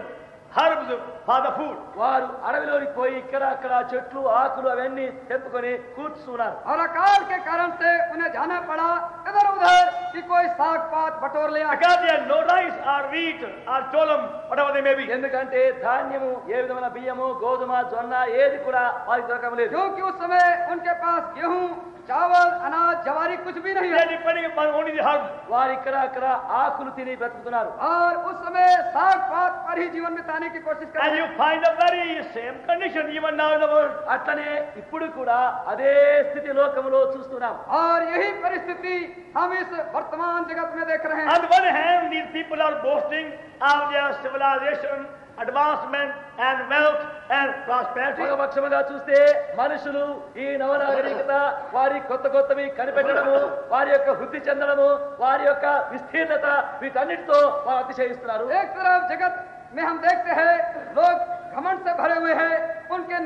herbs for the food. వారు అడవిలోకి పోయి ఇక్కడ అక్కడ చెట్లు ఆకులు అవన్నీ తెంపుకొని కూర్చున్నారు. और अकाल के कारण से उन्हें जाना पड़ा इधर उधर कि कोई साग पात बटोर ले आए, Because they have no rice or wheat or cholam, whatever they may be. ఎందుకంటే ధాన్యము ఏ విధమైన బియ్యము గోధుమ జొన్న ఏది కూడా వారికి దొరకడం లేదు. क्योंकि उस समय उनके पास गेहूं, चावल, अनाज, जवारी कुछ भी नहीं They है, are depending upon only the herbs. వారు ఇక్కడ అక్కడ ఆకులు తిని బ్రతుకుతున్నారు. और उस समय साग पात पर ही जीवन बिताने की कोशिश कर And रहे you हैं। find the very same condition even now in the world. అట్లనే ఇప్పుడు కూడా అదే స్థితి లోకములో చూస్తున్నాం. और यही परिस्थिति हम इस वर्तमान जगत में देख रहे हैं। On the one hand, these people are boasting of their civilization, advancement, and wealth and prosperity. ఒక పక్షముగా చూస్తే మనుషులు ఈ నవనాగరికత వారి కొత్త కొత్తవి కనిపెట్టడము, వారి యొక్క వృద్ధి చెందడము, వారి యొక్క విస్తీర్ణత వీటన్నిటితో వారు అతిశయిస్తున్నారు. एक तरफ जगत में हम देखते हैं लोग घमंड से भरे हुए हैं, उनके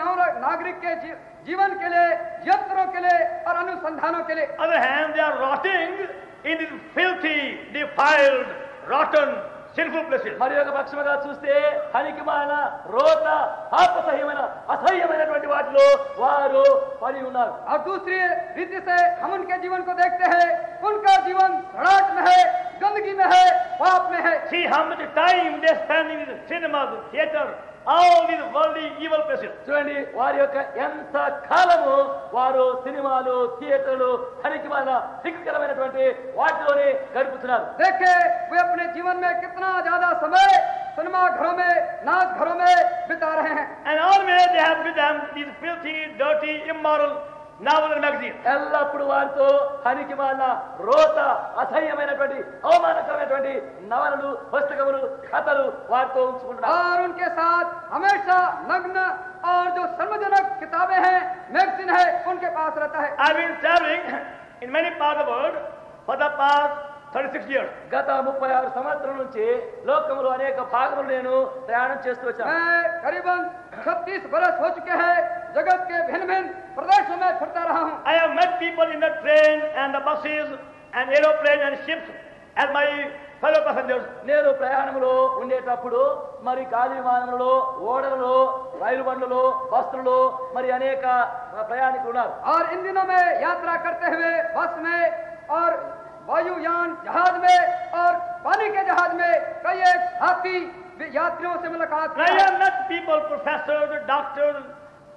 नागरिक के जीवन के लिए, यंत्रों के लिए और अनुसंधानों के लिए। On the other hand, they are rotting in these filthy, defiled, rotten, sinful places. మరి ఒక పక్షముగా చూస్తే హనికిమాన రోత పాపసహ్యమైన అసహ్యమైనటువంటి వాటిలో వారు పడి ఉన్నారు. और दूसरी रीति से हम उनके जीवन को देखते हैं, उनका जीवन धड़ाक में है, गंदगी में है, पाप में है। See how much time they spend in the cinemas, theater, all these worldly evil places. చూడండి వారి యొక్క ఎంత కాలము వారు సినిమాలు థియేటర్లు హనికిమాన సిగ్గుకరమైనటువంటి వాటిలోనే గడుపుతున్నారు. देखे वे अपने जीवन में कितना ज्यादा समय सिनेमा घरों में, नाच घरों में बिता रहे हैं। And always they have with them these filthy, dirty, immoral novels and magazines. ఎల్లప్పుడు వారితో హనికిమాన రోత అసహ్యమైనటువంటి అవమానకరమైనటువంటి నవలలు పుస్తకములు కథలు వారితో ఉంచుకుంటున్నారు. और उनके साथ हमेशा नग्न और जो शर्मजनक किताबें हैं, मैगजीन है, उनके पास रहता है। I've been traveling in many parts of the world for the past 36 years. గత 36 సంవత్సరాల నుంచి లోకములో అనేక భాగములు నేను ప్రయాణం చేస్తూ వచ్చాను. मैं करीबन 36 बरस हो चुके हैं, जगत के भिन्न भिन्न प्रदेशों में फिरता रहा हूँ। I have met people in the train and the buses and aeroplanes and ships as my fellow passengers. నేను ప్రయాణంలో ఉండేటప్పుడు మరి గాలి విమానంలో, ఓడలలో, రైలు బండ్లలో, బస్సులలో మరి అనేక ప్రయాణికులు ఉన్నారు. और इन दिनों में यात्रा करते हुए बस में और वायुयान जहाज में और पानी के जहाज में कई एक साथी यात्रियों से मुलाकात I have met people, professors, doctors,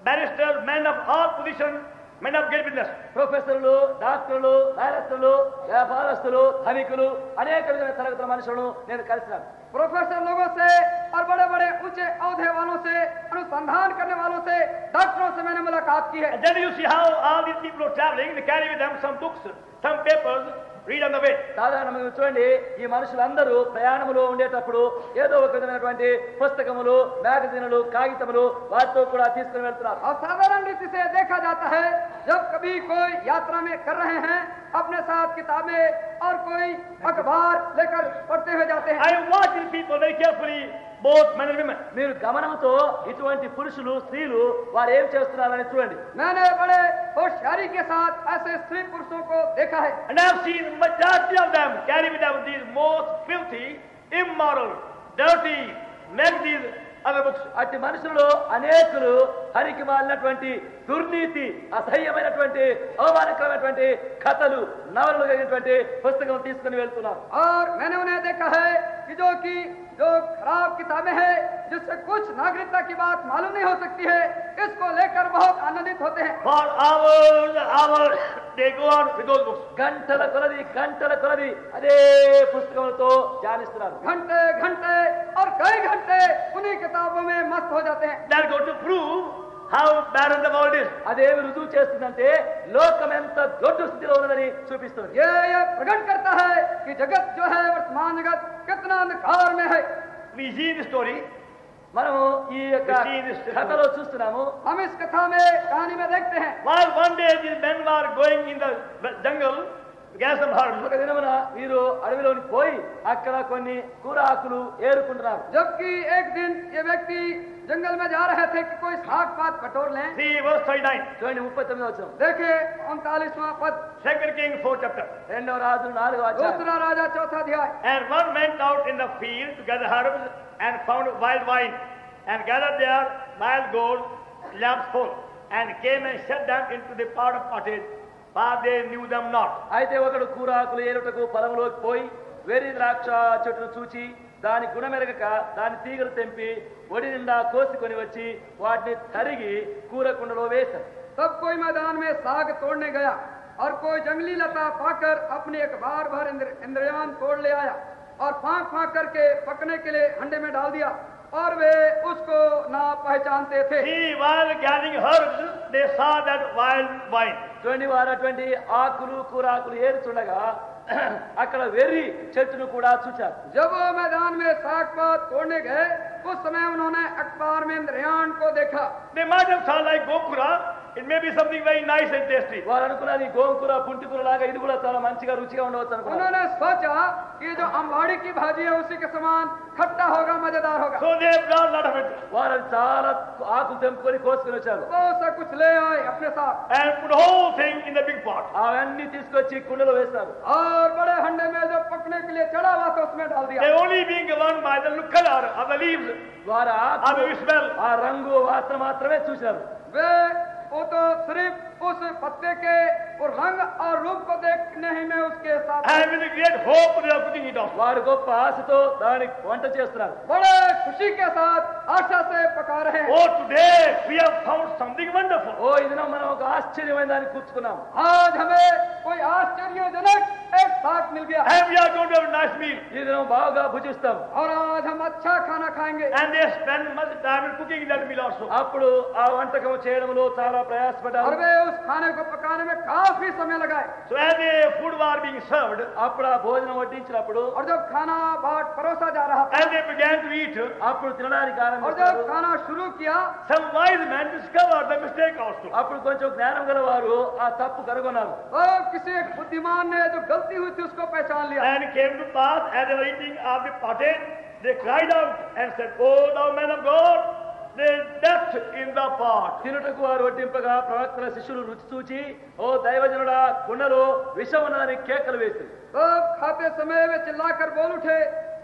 barristers, men of all positions, men of great business. ప్రొఫెసర్లు, డాక్టర్లు, డైరెక్టర్లు, వ్యాపారస్తులు, ధనికులు అనేక విధమైన తరగతుల మనుషులను నేను కలిసినాను. प्रोफेसर लोगों से और बड़े बड़े ऊंचे औहदे वालों से, अनुसंधान करने वालों से, डॉक्टरों से मैंने मुलाकात की है। And then you see how all these people are traveling, they carry with them some books, some papers, read on the way. సాధారణంగా చూడండి ఈ మనుషులందరూ ప్రయాణములో ఉండేటప్పుడు ఏదో ఒక విధమైనటువంటి పుస్తకములు, మ్యాగజైన్లు, కాగితములు వాటితో కూడా తీసుకుని వెళ్తున్నారు. और साधारण रीति से देखा जाता है जब कभी कोई यात्रा में कर रहे हैं, अपने साथ किताबें और कोई अखबार लेकर पढ़ते हुए जाते हैं। I watch these people very carefully, both men and women. మీరు గమనంతో ఇటువంటి పురుషులు స్త్రీలు వారు ఏం చేస్తున్నారని చూడండి. मैंने बड़े होशियारी के साथ ऐसे स्त्री पुरुषों को देखा है। And I have seen majority of them carry with them these most filthy, immoral, dirty magazines, other books. అట్టి మనుషులలో అనేకులు హరికి మాలినటువంటి దుర్నీతి, అసహ్యమైనటువంటి అవమానకరమైనటువంటి కథలు, నవలలు కలిగినటువంటి పుస్తకం తీసుకుని వెళ్తున్నారు. और मैंने उन्हें देखा है कि जो खराब किताबें हैं, जिससे कुछ नागरिकता की बात मालूम नहीं हो सकती है, इसको लेकर बहुत आनंदित होते हैं। For hours they go on with those books. గంటల కొలది అదే పుస్తకములతో ధ్యానిస్తున్నారు. घंटे घंटे और कई घंटे उन्हीं किताबों में मस्त हो जाते हैं। They are going to prove how barren the world is. అదేమి రుజువు చేస్తుందంటే లోకం ఎంత దొడ్డు స్థితిలో ఉన్నదని చూపిస్తుంది. ये प्रकट करता है कि जगत जो है, वर्तमान जगत कितना अंधकार में है। We see the story. మనము ఈ యొక్క కథలో చూస్తున్నాము. हम इस कथा में, कहानी में देखते हैं, While one day these men were going in the jungle to get some herbs, ఒక దినమున వీరు అడవిలోనికి పోయి అక్కడ కొన్ని కూరాకులు ఏరుకుంటున్నారు. जबकि एक दिन ये व्यक्ति जंगल में जा रहे थे कि कोई साग पात बटोर लें। see verse 39, చూడండి 39వ వచనం. देखे 39वां पद, 2 Kings 4 chapter. రెండవ రాజు 4వ అధ్యాయం. दूसरा राजा 4था अध्याय। And one went out in the field to gather herbs and found wild wine, and gathered there wild gourds, lamps full, and came and set them into the pot of pottage, for they knew them not. అయితే ఒకడు కూరాకులు ఏరుటకు పొలంలోకి పోయి వెర్రి ద్రాక్ష చెట్టును చూచి దాని గుణమెరగక దాని తీగలు తెంపి ఒడి నిండా కోసుకొని వచ్చి వాటిని తరిగి కూర కుండలో వేశారు. तब कोई मैदान में साग तोड़ने गया और कोई जंगली लता पाकर अपनी एक बार भर इंद्रियान तोड़ ले आया और फांक फांक करके पकने के लिए हंडे में डाल दिया और वे उसको ना पहचानते थे. He, while gathering herbs, they saw that wild vine. అటువంటి ఆకులు కూరాకులు ఏరుచుండగా అక్కడ వెర్రి చెట్టును కూడా చూచారు. जब वो मैदान में साग पात तोड़ने गए उस समय उन्होंने अखबार में इंद्रियान को देखा. They might have thought like gokura. It may be something very nice and tasty. వారు అనుకున్నది గోంకూర పుంటికూర లాగా ఇది కూడా చాలా మంచిగా రుచిగా ఉండవచ్చు అనుకున్నారు. उन्होंने सोचा कि जो अम्बाड़ी की भाजी है उसी के समान खट्टा होगा, मजेदार होगा. So they brought a lot of it వారు చాలా ఆకులు తెంపుకొని కోసుకొని వచ్చారు. बहुत सा कुछ ले आए अपने साथ and put the whole thing in the big pot. అవన్నీ తీసుకొచ్చి కుండలో వేశారు. और बड़े हंडे में जो पकने के लिए चढ़ा हुआ था उसमें डाल दिया. They only being governed by the color of the leaves, వారు of the smell. ఆ రంగు వాసన మాత్రమే చూశారు. वे वो तो सिर्फ उस पत्ते के और रंग और रूप को देखने ही में उसके साथ And with a great hope they are putting it off. వారు గొప్ప ఆశతో దానికి వంట చేస్తున్నారు. बड़े खुशी के साथ आशा से पका रहे हैं. Oh, today we have found something wonderful. ఓ ఇది మనం ఒక ఆశ్చర్యమైన దాన్ని కూర్చుకున్నాం. आज हमें कोई आश्चर्यजनक एक साग मिल गया And we are going to have a nice meal. ఈ దినం బాగా భుజిస్తాం. और आज हम अच्छा खाना खाएंगे. And they spend much time in cooking in that meal also. అప్పుడు ఆ వంటకం చేయడంలో చాలా और ప్రయాసపడ్డారు. वे उस खाने को पकाने में काफी समय लगाए. So as the food was being served, అప్పుడు ఆ భోజనం వడ్డించినప్పుడు और जब खाना बाट परोसा जा रहा था and they began to eat, అప్పుడు తినడానికి और जब ఆరంభించారు. खाना शुरू किया some wise men discovered the mistake also. అప్పుడు కొంచెం జ్ఞానం గల వారు ఆ తప్పు కనుగొన్నారు. तो किसी एक बुद्धिमान ने जो गलती हुई थी उसको पहचान लिया. And came to pass, as they were eating of the pottage, they cried out and said, "Oh, thou man of God, there is death in the pot." తినుటకు వారు వడ్డింపగా ప్రవక్తల శిష్యులు రుచి చూచి ఓ దైవజనుడా కుండలో విషం ఉన్నదని కేకలు వేసి तब खाते समय वे चिल्लाकर बोल उठे,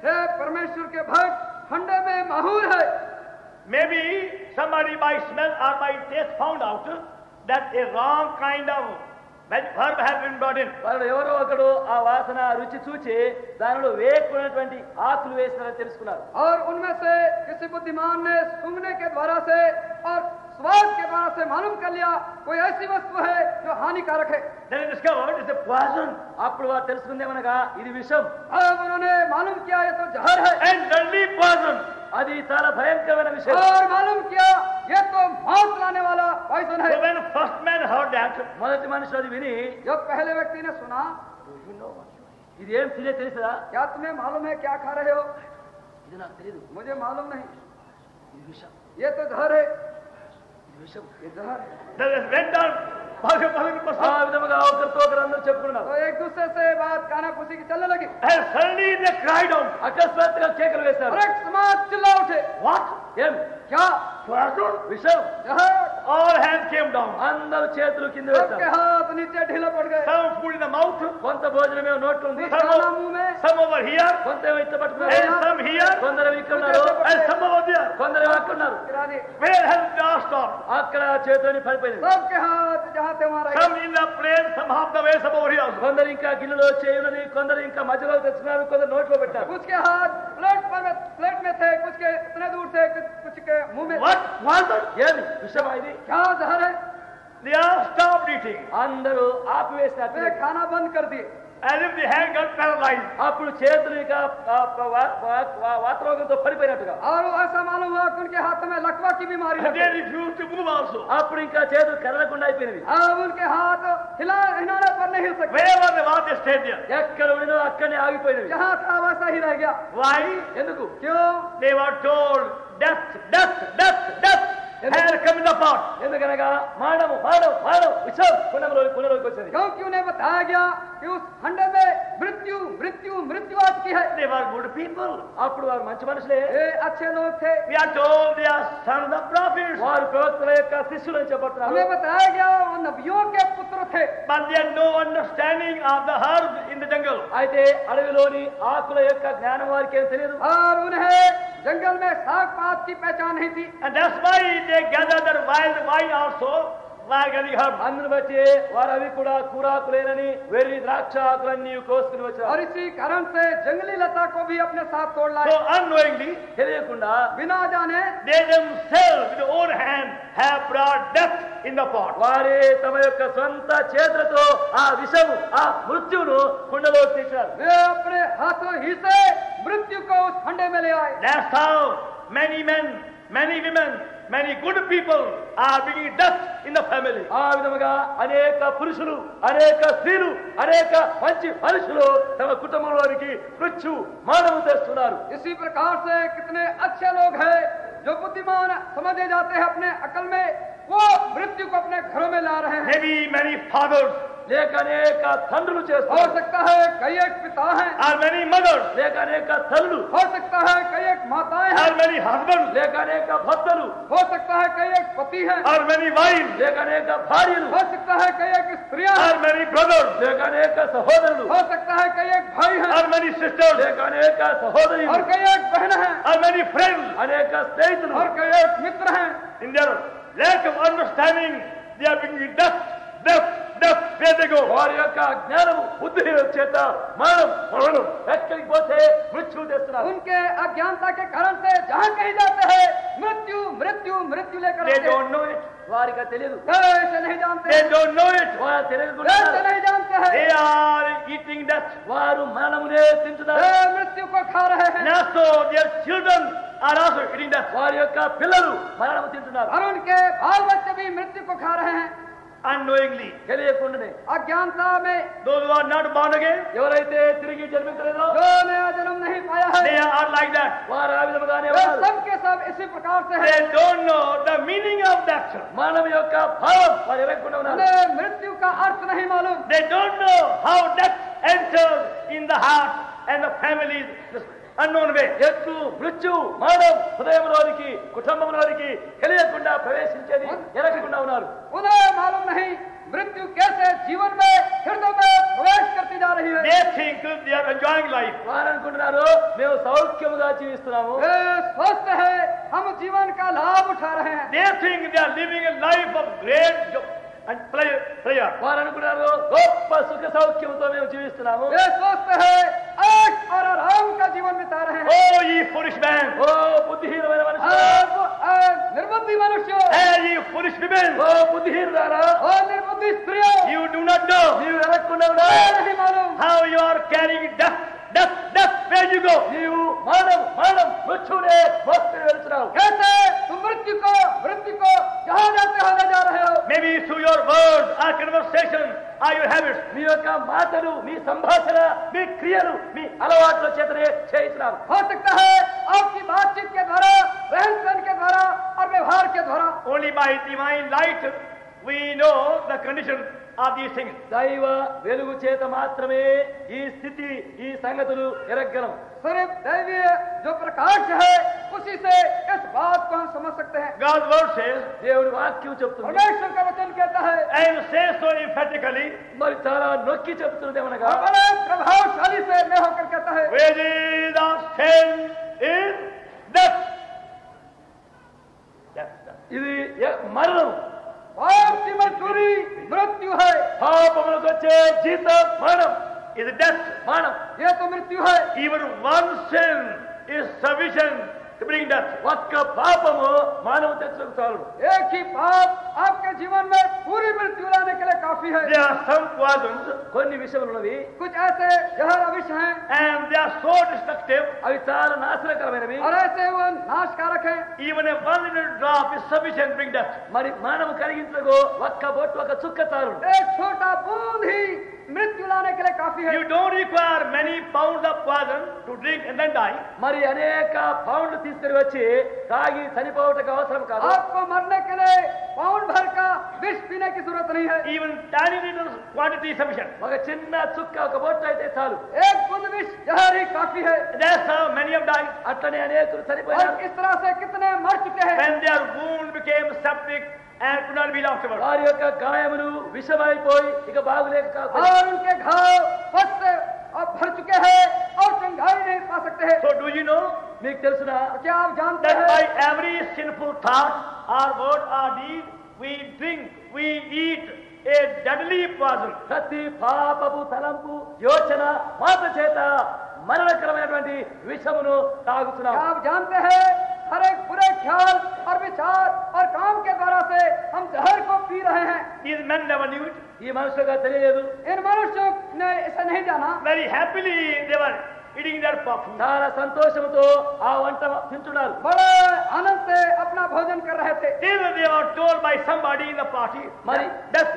हे परमेश्वर के भक्त, हंडे में माहूर है. Maybe somebody by smell or by taste found out that a wrong kind of herb has been brought in. వారు ఎవరో ఒకడు ఆ వాసన రుచి చూచి దానిలో వేయకున్నటువంటి ఆకులు వేసినారని తెలుసుకున్నారు. और उनमें से किसी बुद्धिमान ने सूंघने के द्वारा से और स्वाद के द्वारा से मालूम कर लिया कोई ऐसी वस्तु है जो हानिकारक है. Then they discovered it's a poison. అప్పుడు వారు తెలుసుకుందేమనగా ఇది విషం. अब उन्होंने मालूम किया ये तो जहर है. And deadly poison. అది చాలా భయంకరమైన విషయం. और मालूम किया ये तो मौत लाने वाला पॉइजन So है. when first man heard that, మొదటి మనుషులు అది విని जब पहले व्यक्ति ने सुना, ఇది ఏం తినే తెలుసా? क्या तुम्हें मालूम है क्या खा रहे हो? ఇది నాకు తెలియదు. मुझे मालूम नहीं, ఇది విషం. ये तो जहर है. ఇది విషం. ये जहर है. they went down. ఆ విధముగా ఒకరితో ఒకరు అందరూ చెప్పుకున్నారు. तो एक दूसरे से बात काना फूसी की चलने लगी. And suddenly they cried out, అకస్మాత్తుగా కేకలు వేశారు. और एक समाज चिल्ला उठे, "What? ఏం क्या Poison?" విషం? जहर? All hands came down. అందరూ చేతులు కింద सबके వేశారు. हाथ नीचे ढीले पड़ गए. Some food in the mouth, కొంత భోజనమే నోట్లో ఉంది, कुछ खाना मुंह में, some over here, కొంత ఏమో ఇట్ట and పట్టుకున్నారు, some here, కొందరు ఇక్కడ ఉన్నారు, and some over there. కొందరు ఏమో అక్కడ ఉన్నారు. गिरा दिए. Where has the last stopped? అక్కడ చేతులని పడిపోయింది. सबके हाथ जहाँ थे वहाँ रह Some गए. in the plane, some half the way, some over here. కొందరు ఇంకా గిన్నెలో చేయున్నది, కొందరు ఇంకా మధ్యలో తెచ్చుకున్నారు, కొందరు నోట్లో పెట్టారు. कुछ के हाथ प्लेट में थे, कुछ के इतने दूर थे, कुछ के मुंह में. What was that? ఏమి విషమా ఇది? क्या जहर है? They all stopped eating, అందరూ ఆపివేసినట్టు. वे खाना बंद कर दिए. as if the hand got paralyzed. అప్పుడు చేతులు ఇక వాతరోగంతో పడిపోయినట్టుగా. और वो ऐसा मालूम हुआ कि उनके हाथ में लकवा की बीमारी And लग they गई. refused to move also. అప్పుడు ఇంకా చేతులు కదలకుండా అయిపోయినవి. अब उनके हाथ हिलाने पर नहीं हिल सकते. Wherever they were, they stayed there. ఎక్కడ ఉండినో అక్కడనే ఆగిపోయినవి. जहाँ था वैसा ही रह गया. Why? ఎందుకు? क्यों? They were told, death, death, death, death. And come in the pot. ఎందుకనగా మానవు మానవు మానవు విషం కుండలోకి వచ్చింది. क्योंकि उन्हें बताया गया कि उस हंडे में मृत्यु मृत्यु मृत्यु आ चुकी है. They were good people. అప్పుడు వారు మంచి మనుషులే. ये अच्छे लोग थे. We are told they are sons of prophets. వారు ప్రవక్తల యొక్క శిష్యులు అని చెప్పబడుతున్నారు. हमें बताया गया वो नबियों के पुत्र थे. But they had no understanding of the herbs in the jungle. అయితే అడవిలోని ఆకుల యొక్క జ్ఞానం వారికి ఏం తెలియదు. और उन्हें जंगल में साग पात की पहचान नहीं थी. And that's why they gathered their wild wine also organic herbs. అందును బట్టి వారు అవి కూడా కూరాకులేనని వెర్రి ద్రాక్ష ఆకులన్నీ కోసుకుని और వచ్చారు. इसी कारण से जंगली लता को भी अपने साथ तोड़ So लाए, unknowingly, తెలియకుండా बिना जाने they themselves with their own hand have brought death in the pot. వారే తమ యొక్క సొంత చేతులతో ఆ విషము ఆ మృత్యువును కుండలో తెచ్చారు. वे अपने हाथों ही से मृत्यु को उस हंडे में ले आए. That's how many men, many women, many good people are bringing death in the family. ఆ విధముగా అనేక పురుషులు, అనేక స్త్రీలు, అనేక మంచి మనుషులు తమ కుటుంబంలోనికి మృత్యు మానవు తెస్తున్నారు. इसी प्रकार से कितने अच्छे लोग हैं जो बुद्धिमान समझे जाते हैं अपने अकल में, वो मृत्यु को अपने घरों में ला रहे हैं. Maybe many fathers లేక అనేక తండ్రులు हो చేస్తారు, सकता है कई एक पिता हैं, or many mothers, లేక అనేక తల్లులు, हो सकता है कई एक माताएं हैं, or many husbands, లేక అనేక భర్తలు, हो सकता है कई एक पति हैं, or many wives, లేక అనేక భార్యలు, हो सकता है कई एक स्त्रियां or हैं, many brothers, లేక అనేక సహోదరులు, हो सकता है कई एक भाई हैं, or many sisters, లేక అనేక సహోదరులు, और कई एक बहन हैं, or many friends. అనేక స్నేహితులు. और कई एक मित्र हैं. In their lack of understanding, they are bringing death, death, death. Where they go? వారి యొక్క జ్ఞానము బుద్ధి చేత మరణం ఎక్కడికి పోతే మృత్యు తెస్తున్నారు. उनके अज्ञानता के कारण से जहाँ कहीं जाते हैं मृत्यु मृत्यु मृत्यु लेकर They आते हैं. don't know it. వారికి తెలియదు, ऐसे नहीं जानते They हैं, don't know it. వారు ऐसे తెలియకుండా नहीं जानते हैं. They are eating death. వారు మరణమునే తింటున్నారు. वे मृत्यु को खा रहे हैं And also their children are also eating death. వారి యొక్క పిల్లలు మరణము తింటున్నారు. और उनके बाल बच्चे भी मृत्यु को खा रहे हैं. Unknowingly. తెలియకుండానే अज्ञानता में Those who are not born again, ఎవరైతే తిరిగి జన్మించలేదో जो नया जन्म नहीं पाया they है, are like that. వారు ఆ విధముగానే वे ఉన్నారు. सब के सब इसी प्रकार से They हैं. don't know the meaning of death. మానవ యొక్క భావం వారు ఎరగకుండా ఉన్నారు. उन्हें मृत्यु का अर्थ नहीं मालूम. They don't know how death enters in the heart and the families this unknown way. ఎత్తు మృత్యు మరణం హృదయంలోనికి కుటుంబంలోనికి తెలియకుండా ప్రవేశించేది ఎరగకుండా ఉన్నారు. उन्हें मालूम नहीं मृत्यु कैसे जीवन में हृदय में प्रवेश करती जा रही है. They think they are enjoying life. వారు అనుకుంటున్నారు మేము సౌఖ్యముగా జీవిస్తున్నాము, वे स्वस्थ है, हम जीवन का लाभ उठा रहे हैं. They think they are living a life of great joy and pleasure. వారు అనుకున్నారు గొప్ప సుఖ సౌఖ్యంతో మేము జీవిస్తున్నాము. वे स्वस्थ है, ऐश और आराम का जीवन बिता रहे हैं. Oh, ye foolish man! ఓ బుద్ధిహీనమైన మనుషులు, निर्बुद्धि मनुष्यों, Hey, ye foolish women! ఓ బుద్ధిహీనులారా, और निर्बुद्धि स्त्रियों, You do not know నీవు ఎరగకుండా ఉన్నా, नहीं मालूम how you are carrying death, death, death. Where you go? నీవు మరణం మృత్యునే మోసుకుని వెళ్తున్నావు. कैसे तुम मृत्यु को जहाँ जाते हो ले जा रहे हो. Maybe through your words, our conversation, or your habits. మీ యొక్క మాటలు, మీ సంభాషణ, మీ క్రియలు, మీ అలవాట్ల చేతనే చేయిస్తున్నారు. हो सकता है आपकी बातचीत के द्वारा, रहन सहन के द्वारा और व्यवहार के द्वारा. Only by divine light we know the condition of these things. దైవ వెలుగు చేత మాత్రమే ఈ స్థితి, ఈ సంగతులు ఎరగలం. सिर्फ दैवीय जो प्रकाश है उसी से इस बात को हम समझ सकते हैं. God's word says, దేవుని వాక్యం చెప్తుంది, परमेश्वर का वचन कहता है and says so emphatically, మరి చాలా నొక్కి చెప్తున్నదేమనగా और बड़े प्रभावशाली से में होकर कहता है wages of sin is death. Death, death. ఇది మరణం, पाप की मजदूरी मृत्यु है. పాపములకు వచ్చే జీతం మరణం. Is death. మరణం ये तो मृत्यु है. Even one sin is sufficient to bring death. ఒక్క పాపము మానవ తెచ్చుకు చాలు. एक ही पाप आपके जीवन में पूरी मृत्यु लाने के लिए काफी है. There are some poisons కొన్ని విషయాలు ఉన్నవి, कुछ ऐसे जहर अविष हैं and they are so destructive. అవి చాలా నాశనకరమైనవి. और ऐसे वो नाशकारक हैं. Even a 1 little drop is sufficient to bring death. మరి మానవ కలిగించకు ఒక్క బొట్టు, ఒక చుక్క చాలు. एक छोटा बूंद ही मृत्यु लाने के लिए काफी है. You don't require many pounds of poison to drink and then die. మరి అనేక పౌండ్లు తీసుకుని వచ్చి తాగి చనిపోవటకు అవసరం కాదు. आपको मरने के लिए पाउंड भर का विष पीने की जरूरत नहीं है. Even tiny little quantity is sufficient. ఒక చిన్న చుక్క, ఒక బొట్టు అయితే చాలు. एक बूंद विष जहर ही काफी है. That's how many have died. అట్లనే అనేకులు और చనిపోయారు. इस तरह से कितने मर चुके हैं. When their wound became septic and could not be afterwards. వారి యొక్క గాయములు విషమైపోయి ఇక బాగులేక కాకుండా और उनके घाव फट से और भर चुके हैं और चंगाई नहीं पा सकते हैं. So do you know మీకు తెలుసునా क्या आप जानते that by हैं every sinful thought or word or deed we drink, we eat a deadly poison. ప్రతి పాపపు తలంపు యోచన మాట చేత మరణకరమైనటువంటి విషమును తాగుతున్నాం. आप जानते हैं हर एक बुरे ख्याल और विचार और काम के द्वारा से हम जहर को पी रहे हैं. These men never knew it. ఈ మనుషులుగా తెలియలేదు. इन मनुष्यों ने इसे नहीं जाना. Very happily they were eating their perfume. చాలా సంతోషంతో ఆ వంట తింటున్నారు. बड़े आनंद से अपना भोजन कर रहे थे. Till they were told by somebody in the party, మరి death.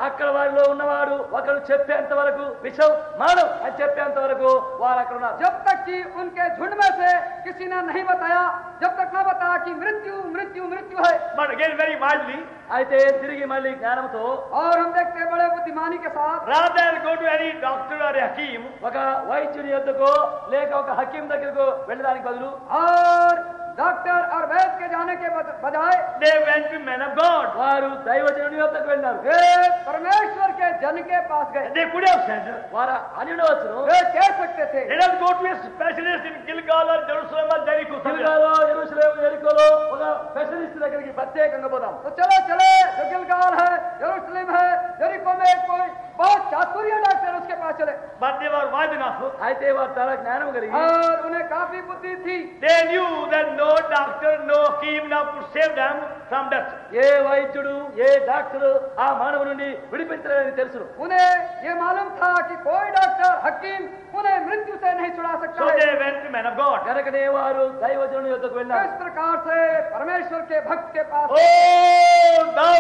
అక్కడ వారిలో ఉన్నవాడు ఒకరు చెప్పేంత వరకు విషం మానవ్ అని చెప్పేంత వరకు వారు అక్కడ ఉన్నారు. जब तक कि उनके झुंड में से किसी ने नहीं बताया, जब तक न बताया कि मृत्यु मृत्यु मृत्यु है. But again very wisely, అయితే తిరిగి మళ్ళీ జ్ఞానంతో और हम देखते हैं बड़े बुद्धिमानी के साथ rather than go to any doctor or a hakim, ఒక వైద్యుని యొద్దకు లేక ఒక హకీం దగ్గరకు వెళ్ళడానికి బదులు और डॉक्टर और वैद्य के जाने के बजाय they went to men of God. వారు దైవజనుని యొద్దకు వెళ్ళారు. वे परमेश्वर के जन के पास गए. They could have said, వారు అని ఉండవచ్చును. वे कह सकते थे let us go to a specialist in Gilgal or Jerusalem or Jericho. గిల్గాలో, యెరూషలేము, యెరికోలో ఒక స్పెషలిస్ట్ దగ్గరికి ప్రత్యేకంగా పోదాం. तो चलो चले जो गिलगाल है, यरूशलेम है, यरीको में कोई बहुत चातुर्य डॉक्टर उसके पास चले. But they were wise enough. అయితే వారు చాలా జ్ఞానం కలిగి और उन्हें काफी बुद्धि थी. They knew that no doctor, no hakim now could save them from death. ఏ వైద్యుడు ఏ డాక్టర్ ఆ మానవు నుండి విడిపించలేదని తెలుసును. उन्हें ये मालूम था कि कोई डॉक्टर हकीम उन्हें मृत्यु से नहीं छुड़ा सकता So है. they went to men of God. కనుకనే వారు దైవజనుని యొద్దకు వెళ్ళారు. इस प्रकार से परमेश्वर के भक्त के पास Oh, thou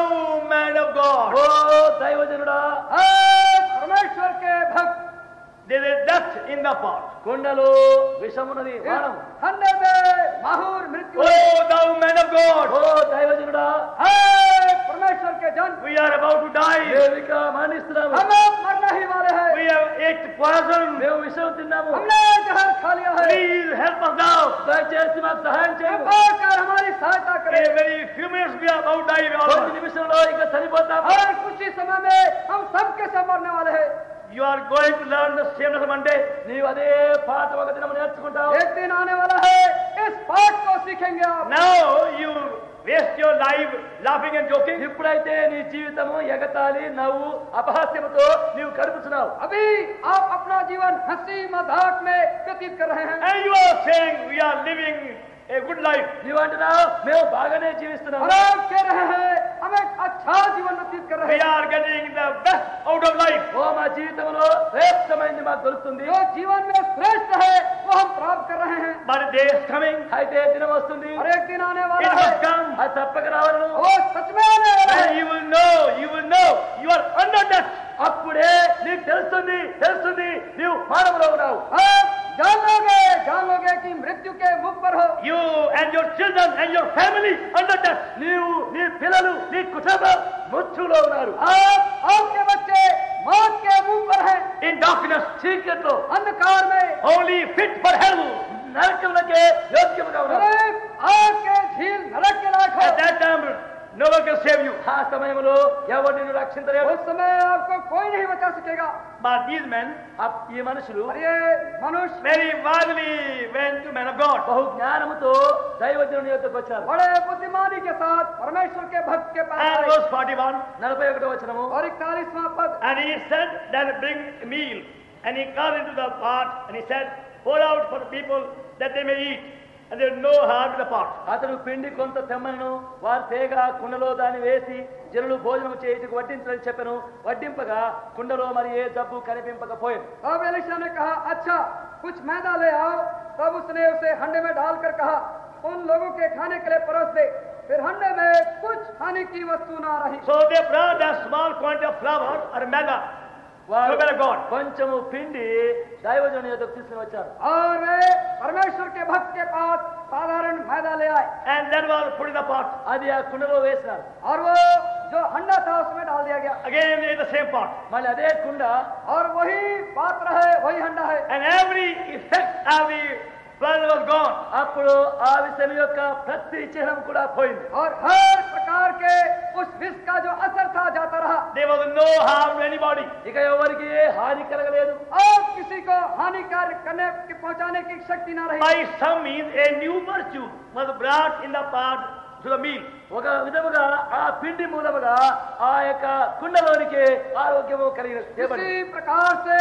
man of God. ఓ దైవజనుడా, परमेश्वर के भक्त There is death in the pot. కుండలో విషమున్నది మానవు. हंडे में माहूर मृत्यु है. Oh, thou man of God. ఓ దైవజనుడా, परमेश्वर के जन We are about to die. మేము ఇక మరణిస్తున్నాము. हम मरने ही वाले हैं. We have ate poison. మేము విషం తిన్నాము. हमने जहर खा लिया है. Please help us now. దయచేసి మాకు సహాయం చేయండి. कृपा कर हमारी सहायता In करें. a very few minutes we are about to die. కొద్ది నిమిషంలో ఇక చనిపోతాము. और कुछ ही समय में हम सबके सब मरने वाले हैं. You are going to learn the same lesson one day. నీవు అదే పాట ఒక దినం నేర్చుకుంటావు. एक दिन आने वाला है, इस पाठ को सीखेंगे आप. Now you waste your life laughing and joking. ఇప్పుడైతే నీ జీవితము ఎగతాళి నవ్వు అపహాస్యముతో నీవు గడుపుతున్నావు. अभी आप अपना जीवन हंसी मजाक में व्यतीत कर रहे हैं. And you are saying we are living a good life. నీవు అంటున్నావు మేము బాగానే జీవిస్తున్నాము. और आप कह रहे हैं हम एक अच्छा जीवन व्यतीत कर रहे We हैं. are getting the best out of life. ఓ మా జీవితంలో శ్రేష్టమైనది మాకు దొరుకుతుంది. जो जीवन में श्रेष्ठ है वो हम प्राप्त कर रहे हैं. But a day is coming. అయితే దినం వస్తుంది, और एक दिन आने It वाला must है, come. అది తప్పక రావలను. वो सच में आने वाला है. And you will know you are under death. అప్పుడే నీకు తెలుస్తుంది నీవు మానవులో ఉన్నావు. आप जान लोगे कि मृत्यु के मुख पर हो. You and your children and your family under death. నీవు నీ పిల్లలు నీ కుటుంబం మృత్యులో ఉన్నారు. आपके बच्चे मौत के मुंह पर हैं. In darkness. చీకట్లో अंधकार में Only fit for hell. నరకములకే యోగ్యముగా ఉన్నారు. सिर्फ आग के झील नरक के लायक At हो. that time, no one can save you. ఆ సమయంలో ఎవరు నిన్ను రక్షించలేరు. उस समय आपको कोई नहीं बचा सकेगा. But these men ఈ మనుషులు और ये मनुष्य very wisely went to men of God. బహు జ్ఞానముతో దైవజనుని యొద్దకు వచ్చారు. बड़े बुद्धिमानी के साथ परमेश्वर के भक्त के पास And आए. verse 41. 41వ వచనము. और 41वां पद. And he said, then bring meal. And he called into the pot, and he said, pour out for the people that they may eat. And there is no harm in the pot. అతడు పిండి కొంత తెమ్మను వారు తేగ కుండలో దాన్ని వేసి జనులు భోజనం చేయుటకు వడ్డించని చెప్పెను. వడ్డింపగా కుండలో మరి ఏ జబ్బు కనిపింపకపోయాను. तब एलीशा ने कहा अच्छा कुछ मैदा ले आओ. तब उसने उसे हंडे में डालकर कहा उन लोगों के खाने के लिए परोस दे. फिर हंडे में कुछ खाने की वस्तु ना रही. So they brought a small quantity of flour or maida. వారు So, men of God. కొంచెము పిండి దైవజనుని యొద్దకు తీసుకుని వచ్చారు. और वे परमेश्वर के भक्त के पास साधारण मैदा ले आए. And that was put in the pot. అది ఆ కుండలో వేసినారు. और वो जो हंडा था उसमें डाल दिया गया. Again in the same pot. మళ్ళీ అదే కుండ और वही पात्र है, वही हंडा है. And every effect of the flour was gone. అప్పుడు ఆ విషయం యొక్క ప్రతి చిహ్నం కూడా పోయింది. और हर प्रकार के उस विष का जो असर था जाता रहा. There was no harm to anybody. ఇక ఎవరికి ఏ హాని కలగలేదు. और किसी को हानिकार करने पहुंचाने की शक्ति ना रही. By some means a new virtue was brought in the pot to the meal. ఒక విధముగా ఆ పిండి మూలముగా ఆ యొక్క కుండలోనికి ఆరోగ్యము కలిగి इसी प्रकार से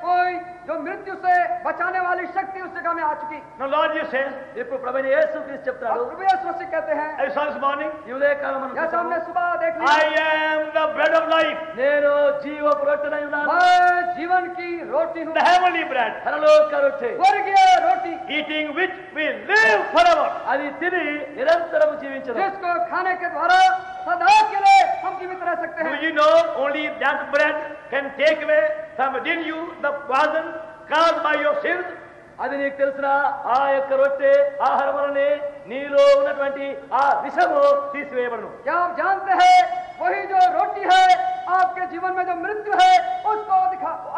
कोई जो मृत्यु से बचाने वाली शक्ति उस जगह में आ चुकी। Now Lord Jesus says, ఇప్పుడు ప్రభువైన యేసుక్రీస్తు చెప్తాడు, और प्रभु यीशु मसीह कहते हैं, I saw this morning, ఈ ఉదయకాలం మనం जैसा हमने చూసాము, सुबह देख I लिया, am the bread of life, నేను జీవపు రొట్టెనై ఉన్నాను, मैं जीवन की रोटी हूँ, the heavenly bread, పరలోక రొట్టె, स्वर्गीय रोटी, eating which we live forever. అది తిని నిరంతరము జీవించదు. जिसको खाने के द्वारा सदा के लिए हम जीवित रह सकते Do हैं। you know only that bread can take away from within you the poison caused by your sins? అది నీకు తెలిసిన ఆ యొక్క రొట్టె ఆహారం వలనే నీలో ఉన్నటువంటి ఆ విషము తీసివేయబడును. क्या आप जानते हैं वही जो रोटी है आपके जीवन में जो मृत्यु है उसको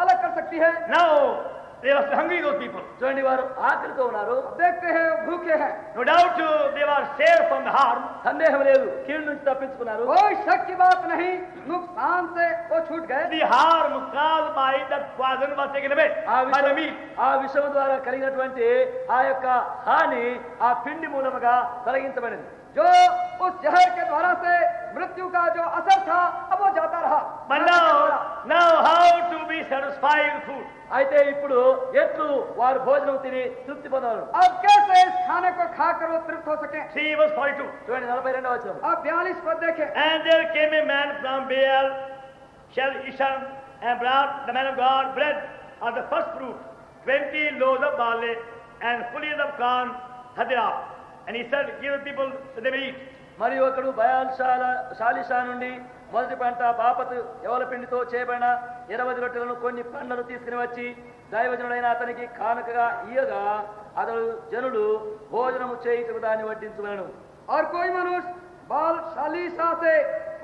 अलग कर सकती है। Now they were hungry, those people. చూడండి, వారు ఆకలితో ఉన్నారు. अब देखते हैं भूखे हैं, No doubt they were saved from the harm. సందేహం లేదు, కీడు నుంచి తప్పించుకున్నారు. कोई शक की बात नहीं, नुकसान से वो छूट गए। The harm caused by that poison was taken away by the meat. ఆ విషయం ద్వారా కలిగినటువంటి ఆ యొక్క హాని ఆ పిండి మూలముగా తొలగించబడింది. जो उस जहर के द्वारा से मृत्यु का जो असर था अब वो जाता रहा। But now how to be satisfied with food? అయితే ఇప్పుడు ఎట్లు వారు భోజనం తిని తృప్తి పొందవారు. अब कैसे इस खाने को खाकर वो तृप्त हो सके। 3 verse 42. చూడండి 42వ వచనం. अब 42 पद देखें। And there came a man from Baal, Shalisha, and brought the man of God bread of the first fruit, 20 loaves of barley, and fully of corn, hadira. And he said, give the people so they may eat. మరియు ఒకడు శాలిషా నుండి మొదటి పంట బాపతు యవల పిండితో చేయబడిన 20 రొట్టెలను కొన్ని పండ్లను తీసుకుని వచ్చి దైవజనుడైన అతనికి కానుకగా ఇయ్యగా అతడు జనులు భోజనము చేయుటకు దాన్ని వడ్డించమనెను. और कोई मनुष्य बाल शालीसा से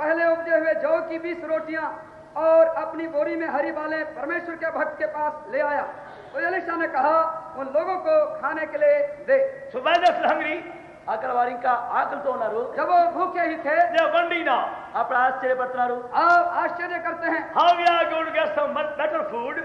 पहले उपजे हुए जौ की 20 रोटियां और अपनी बोरी में हरी बालें परमेश्वर के भक्त के पास ले आया। तो एलीशा ने कहा उन लोगों को खाने के लिए दे। So while they were hungry, అక్కడ వారు ఇంకా ఆకలితో ఉన్నారు. जब वो भूखे ही थे they are wondering now, అప్పుడు ఆశ్చర్యపడుతున్నారు. आप आश्चर्य करते हैं how we are going to get some much better food.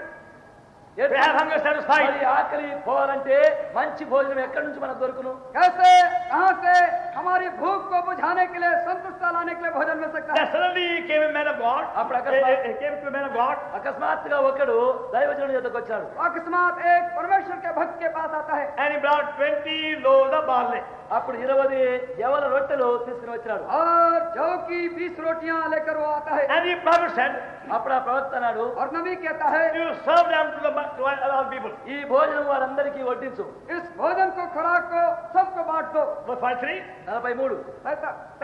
We have hunger మరి satisfied. ఆకలి పోవాలంటే మంచి భోజనం ఎక్కడి నుంచి మనకు దొరుకును? कैसे कहां से हमारी भूख को बुझाने के लिए संतुष्टता लाने के लिए भोजन मिल सकता है। Then suddenly came a man of God. అప్పుడు అకస్మాత్ Came to a man of God. అకస్మాత్తుగా ఒకడు దైవజనుడి యొద్దకు వచ్చాడు. अकस्मात एक परमेश्वर के भक्त के पास आता है And he brought 20 loaves of barley. అప్పుడు 20 యవల రొట్టెలు తీసుకుని వచ్చినాడు. और जौ की 20 रोटियां लेकर वो आता है। And the prophet said, అప్పుడు ఆ ప్రవక్త అన్నాడు, और नबी कहता है you serve them to all people. ఈ భోజనం వారందరికీ వడ్డించు. इस भोजन को खुराक को सबको बांट दो। Verse 43. 43.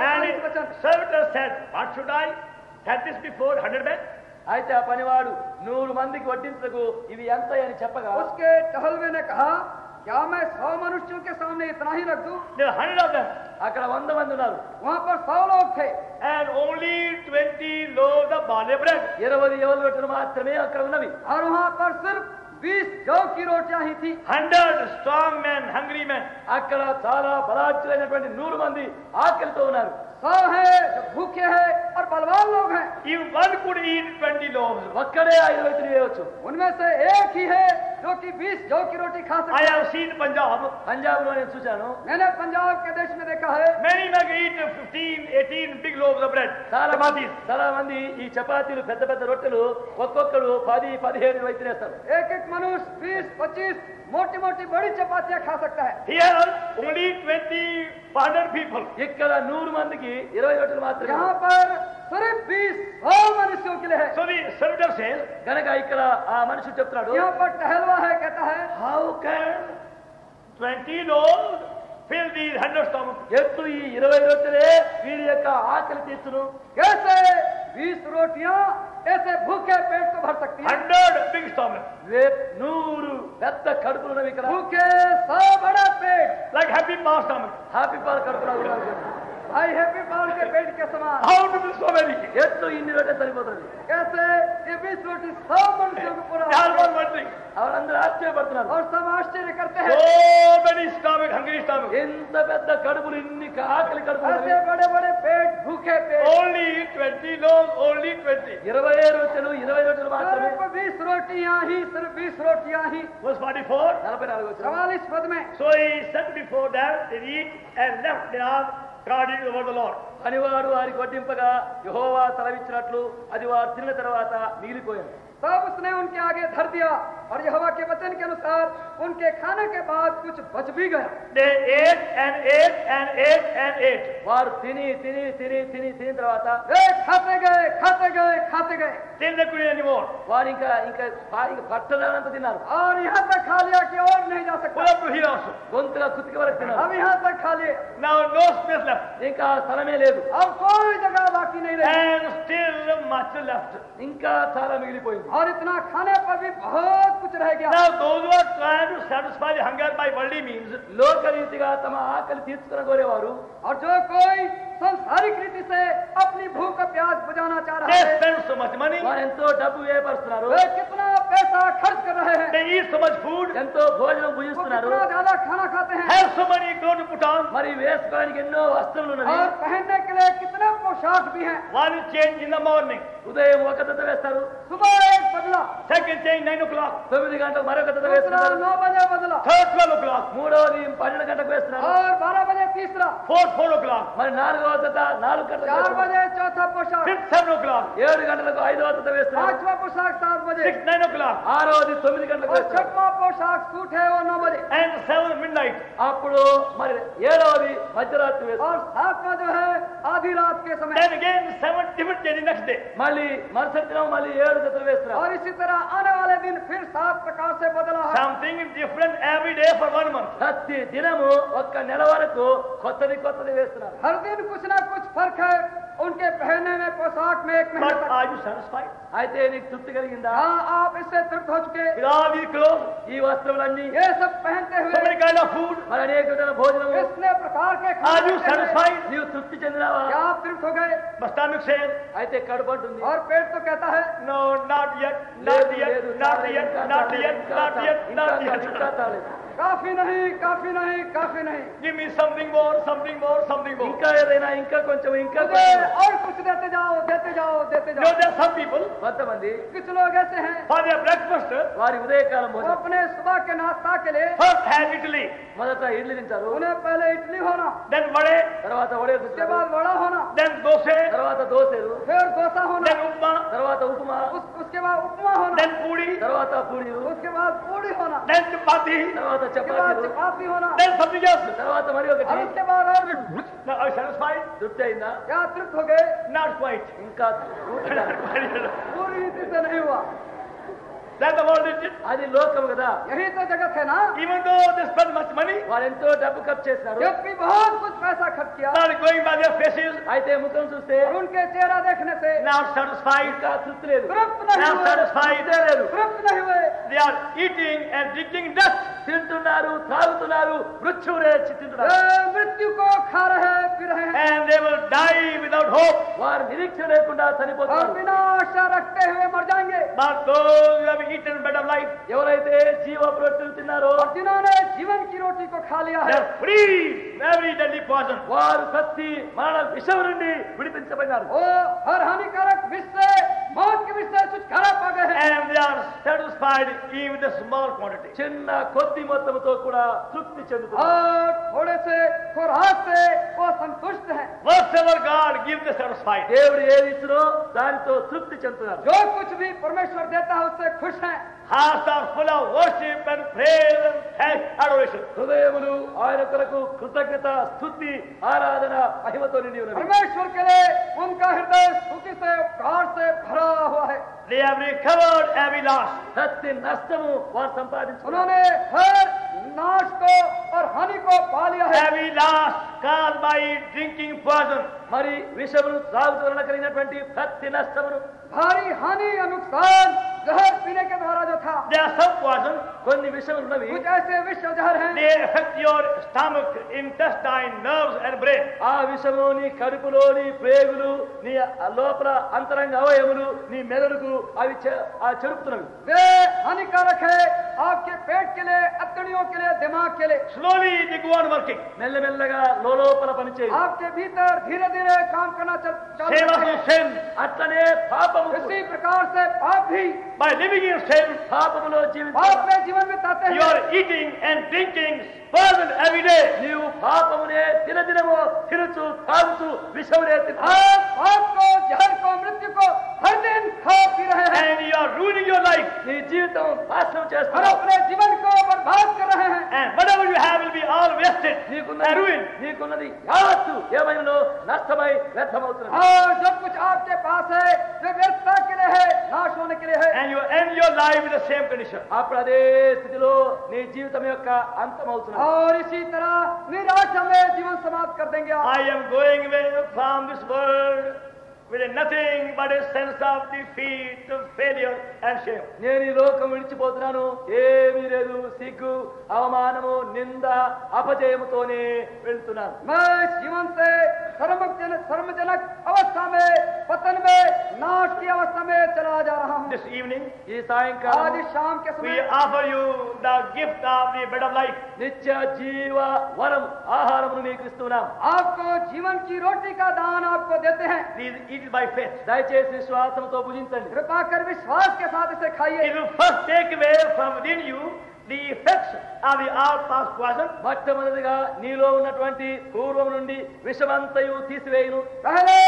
And the servitor said, what should I set this before 100 men? అయితే ఆ పనివాడు 100 మందికి వడ్డించకు ఇవి ఎంత అని చెప్పగా उसके टहलवे ने कहा क्या मैं 100 मनुष्यों के सामने इतना ही रख दूं? There are 100 of them. అక్కడ 100 మంది ఉన్నారు. वहां पर 100 लोग थे And only 20 loaves of barley bread. 20 యవల రొట్టెలు మాత్రమే అక్కడ ఉన్నవి. और वहां पर सिर्फ 20 जौ की रोटियां ही थी। 100 strong men, hungry men. అక్కడ చాలా బలాఢ్యులైనటువంటి 100 మంది ఆకలితో ఉన్నారు. 100 है जो भूखे हैं और बलवान लोग हैं। If one could eat 20 loaves, ఒక్కడే 5 తినేయవచ్చు. उनमें से एक ही है जो कि 20 जौ की रोटी खा I सकता है। have seen Punjab. పంజాబ్ లో నేను చూశాను. मैंने पंजाब के देश में देखा है Many men eat 15, 18 big loaves of bread. చాలా మంది ఈ చపాతీలు పెద్ద పెద్ద రొట్టెలు ఒక్కొక్కడు 10, 15 తినేస్తారు. एक एक मनुष्य 20, 25 मोटी मोटी बड़ी चपातियां खा सकता है। Here only 2,500 people. ఇక్కడ 100 మందికి 20 రొట్టెలు మాత్రమే. यहाँ पर सिर्फ 20 100 मनुष्यों के लिए है। So the servitor says, కనుక ఇక్కడ ఆ మనుషుడు చెప్తున్నాడు, यहाँ पर टहलवा है कहता है how can 20 loaves fill these 100 stomachs? ఎత్తు ఈ 20 రొట్టెలే వీరి యొక్క ఆకలి తీర్చును. कैसे 20 रोटियां ऐसे भूखे पेट को भर सकती है। 100 big stomachs. 100 పెద్ద కడుపులు ఉన్నవి ఇక్కడ. भूखे 100 बड़ा पेट Like happy bar stomach. Happy పార్ కడుపులు ఉన్నారు. भाई हैप्पी बाल के पेट के समान। How to be so many? ఎత్తు ఇన్ని రొట్టె సరిపోతుంది. कैसे ये 20 रोटी 100 मनुष्यों को पूरा They are all wondering. అవరందరూ ఆశ్చర్యపడుతున్నారు. और सब आश्चर्य करते हैं So many stomach, hungry stomach. ఎంత పెద్ద కడుపులు, ఇన్ని ఆకలి కడుపులు ऐसे ఉన్నవి. बड़े बड़े पेट भूखे पेट। Only 20 loaves, only 20. 20 రొట్టెలు 20 రొట్టెలు మాత్రమే. सिर्फ 20 रोटियां ही, सिर्फ 20 रोटियां ही। Verse 44. 44 వచ్చిన 44 पद में So he set before them, they eat and left thereof according to the word of the Lord. పనివాడు వారికి వడ్డింపగా యెహోవా సెలవిచ్చినట్లు అది వారు తిన్న తర్వాత మిగిలిపోయింది. तब उसने उनके आगे धर दिया और यहोवा के वचन के अनुसार उनके खाने के बाद कुछ बच भी गया. They ate and ate and ate and ate. వారు తిని తర్వాత वे खाते गए खाते गए खाते गए Till they couldn't anymore. వారు ఇంకా పట్టలేనంత తిన్నారు. और यहाँ तक खा लिया कि और नहीं जा Pull सकता. up to here also. గొంతుగా కుతికి వరకు తిన్నారు. अब यहाँ तक खा लिए, Now no space left. ఇంకా స్థలమే లేదు. अब कोई जगह बाकी नहीं रही. And still much left. ఇంకా చాలా మిగిలిపోయింది. और इतना खाने पर भी बहुत कुछ रह गया. Now those who are trying to satisfy the hunger by worldly means, లోకరీతిగా తమ ఆకలి తీర్చుకుని కోరేవారు और जो कोई संसारिक रीति से अपनी भूख का प्यास बुझाना चाह रहा they है, spend so much money, వారు ఎంతో డబ్బు వ్యయపరుస్తున్నారు. वे कितना पैसा खर्च कर रहे हैं, they eat so much food, ఎంతో భోజనం वो భుజిస్తున్నారు. कितना ज्यादा खाना खाते हैं, have so many clothes to put on. మరి వేసుకోవడానికి ఎన్నో వస్తువులు ఉన్నవి. और पहनने के लिए कितने पोशाक भी हैं. One is changed in the morning, ఉదయం ఒక జత వేస్తారు, सुबह एक बदला, second change 9 o'clock, 9 గంటలకు మరొక జత दूसरा వేస్తున్నారు, 9 बजे बदला, third 12 o'clock, మూడవది 12 గంటలకు వేస్తున్నారు, और 12 बजे तीसरा, fourth 4 o'clock, మరి నాలుగవ జత 4 గంటలకు 4 వేస్తున్నారు, बजे चौथा पोशाक, fifth 7 o'clock, 7 గంటలకు 5వ జత వేస్తున్నారు, 5वां पोशाक 7 बजे, sixth 9 o'clock, 6వది 9 గంటలకు और వేస్తున్నారు. 6वां पोशाक सूट है वो 9 बजे, and 7 midnight. అప్పుడు మరి 7వది మధ్యరాత్రి వేస్తారు. और 7वां जो है आधी रात के समय. Then again 7 different change next day. మళ్ళీ మరుసటి దినం మళ్ళీ 7 జతలు వేస్తున్నారు. और इसी तरह आने वाले दिन फिर 7 प्रकार से बदला है. Something different every day for 1 month. ప్రతి దినము ఒక్క నెల వరకు కొత్తది వేస్తున్నారు. हर दिन कुछ ना कुछ फर्क है उनके पहनने में, पोशाक में, एक महीने But तक. are you satisfied? అయితే నీకు తృప్తి కలిగిందా? हाँ, आप इससे तृप्त हो चुके. With all these clothes, ఈ వస్త్రములన్నీ ये सब पहनते so many हुए kind of food, మరి అనేక విధమైన భోజనము इतने प्रकार के are खाने you खाते हुए, satisfied? నీవు తృప్తి చెందినావా? क्या आप तृप्त हो गए? But stomach says, అయితే కడుపు అంటుంది, और पेट तो कहता है no, not yet, లేదు, not yet, లేదు, not చాలేదు, yet, ఇంకా not చాలేదు, yet, ఇంకా not చాలేదు, yet, ఇంకా not చాలేదు, ఇంకా yet. చాలేదు. काफी नहीं, काफी नहीं, काफी नहीं. Give me something more, something more, something more. ఇంకా ఏదైనా ఇంకా కొంచెం ఇంకా मुझे కొంచెం. और कुछ देते जाओ, देते जाओ, देते You know, जाओ. there are some people, కొంతమంది कुछ लोग ऐसे हैं, for their breakfast, వారి ఉదయకాలం वो భోజనం अपने सुबह के नाश्ता के लिए first have idli, మొదట ఇడ్లీ తింటారు, उन्हें पहले इडली होना, then vade, తర్వాత వడే उसके తింటారు, बाद वड़ा होना, then dosa, తర్వాత దోశలు, फिर डोसा होना, then upma, తర్వాత ఉప్మా, उसके बाद उपमा होना, then puri, తర్వాత పూరీలు, उसके बाद पूड़ी होना, then chapati, తర్వాత उसके बाद చపాతీలు, चपाती होना, then something else. తర్వాత మరి और ఒకటి. उसके बाद और भी. Now, are you satisfied? తృప్తి అయిందా? क्या तृप्त हो गए? Not quite. ఇంకా పూర్తి కాదు. पूरी रीति से नहीं हुआ. That's the world is it. అది లోకం కదా. यही तो जगत है ना. Even though they spend much money, వారు ఎంతో డబ్బు ఖర్చు చేస్తున్నారు, जब भी बहुत कुछ पैसा खर्च किया not going by their faces, అయితే ముఖం చూస్తే और उनके चेहरा देखने से not satisfied, ఇంకా తృప్తి లేదు, तृप्त नहीं not हुए, satisfied. तृप्त नहीं हुए. They are eating and drinking death. తింటున్నారు, త్రాగుతున్నారు, మృత్యువునే తింటున్నారు. वे मृत्यु को खा रहे फिर रहे हैं And they will die without hope. వారు నిరీక్షణ లేకుండా और చనిపోతున్నారు. बिना आशा रखते हुए मर जाएंगे. But those who have eaten bread of life, ఎవరైతే జీవపు రొట్టెలు తిన్నారో और जिन्होंने जीवन की रोटी को खा लिया they है, are free from every deadly poison. వారు ప్రతి మరణ విషం నుండి విడిపించబడినారు. वो हर हानिकारक विष से, मौत के विष से छुटकारा पा गए हैं. And they are satisfied even with a small quantity. చిన్న కొద్ది మొత్తంతో కూడా తృప్తి చెందుతున్నారు. और थोड़े से खुराक से वो संतुष्ट हैं. Whatever God gives, they are satisfied. దేవుడు ఏది ఇచ్చినో దానితో తృప్తి చెందుతున్నారు. जो कुछ भी परमेश्वर देता है उससे खुश हैं. Hearts are full of worship and praise and thanks, adoration. హృదయములు ఆయన కొరకు కృతజ్ఞత, స్తుతి, ఆరాధన, మహిమతో నిండి ఉన్నవి. परमेश्वर के लिए उनका हृदय स्तुति से, उपहार से भरा हुआ है. They have recovered every loss. ప్రతి నష్టము వారు సంపాదించుకున్నారు. उन्होंने हर नाश को और हानि को पा लिया है. Every loss caused by drinking poison. మరి విషమును త్రాగుతూ వలన కలిగినటువంటి ప్రతి నష్టమును, भारी हानि या नुकसान जहर पीने के द्वारा जो था, There are some poison. కొన్ని విషములు ఉన్నవి, कुछ ऐसे विष जहर हैं They affect your stomach, intestine, nerves and brain. ఆ విషము నీ కడుపులోని ప్రేగులు, నీ లోపల అంతరంగ అవయములు, నీ మెదడుకు అవి చెరుపుతున్నవి. वे हानिकारक है आपके पेट के लिए, अतड़ियों के लिए, दिमाग के लिए। Slowly they go on working. మెల్లమెల్లగా లోపల పనిచేయి. आपके भीतर धीरे धीरे काम करना चालू Same करते as हैं। sin. అట్లనే పాపము इसी प्रकार से पाप भी, By living in sin, పాపములో पाप జీవించు. में जीवन बिताते you हैं। are eating and drinking poison every day. నీవు పాపమునే దినదినము తినుచు తాగుచు విషమునే తిను. आप पाप को, जहर को, मृत्यु को हर दिन खा पी रहे हैं And you are ruining your life. నీ జీవితం నాశనం और చేస్తున్నావు. अपने जीवन को बर्बाद कर रहे हैं। And whatever you have will be all wasted and ruined. నీకున్నది యావత్తు ఏమైనా నష్టమై వ్యర్థమవుతున్నది. और जो कुछ आपके पास है वे व्यर्थता के लिए है, नाश होने के लिए है। And you end your life in the same condition. అప్పుడు అదే స్థితిలో నీ జీవితం యొక్క అంతమవుతున్నది. और इसी तरह निराशा में जीवन समाप्त कर देंगे आप। I am going away from this world with nothing but a sense of defeat, failure and shame. నేను ఈ లోకం విడిచిపోతున్నాను, ఏమీ లేదు, సిగ్గు, అవమానము, నింద, అపజయముతోనే వెళ్తున్నాను. मैं इस जीवन से शर्मजनक अवस्था में, पतन में, नाश की अवस्था में चला जा रहा हूँ। This evening, ఈ సాయంకాలం आज इस शाम के we समय offer you the gift of the bread of life. నిత్య జీవ వరం ఆహారమును నీకు ఇస్తున్నాం. आपको जीवन की रोटी का दान आपको देते हैं। Please eat it by faith. దయచేసి విశ్వాసంతో భుజించండి. कृपा कर विश्वास के साथ इसे It खाइए। will first take away from within you the effects of the all past poison. మొట్టమొదటిగా నీలో ఉన్నటువంటి పూర్వం నుండి విషమంతయు తీసివేయును. पहले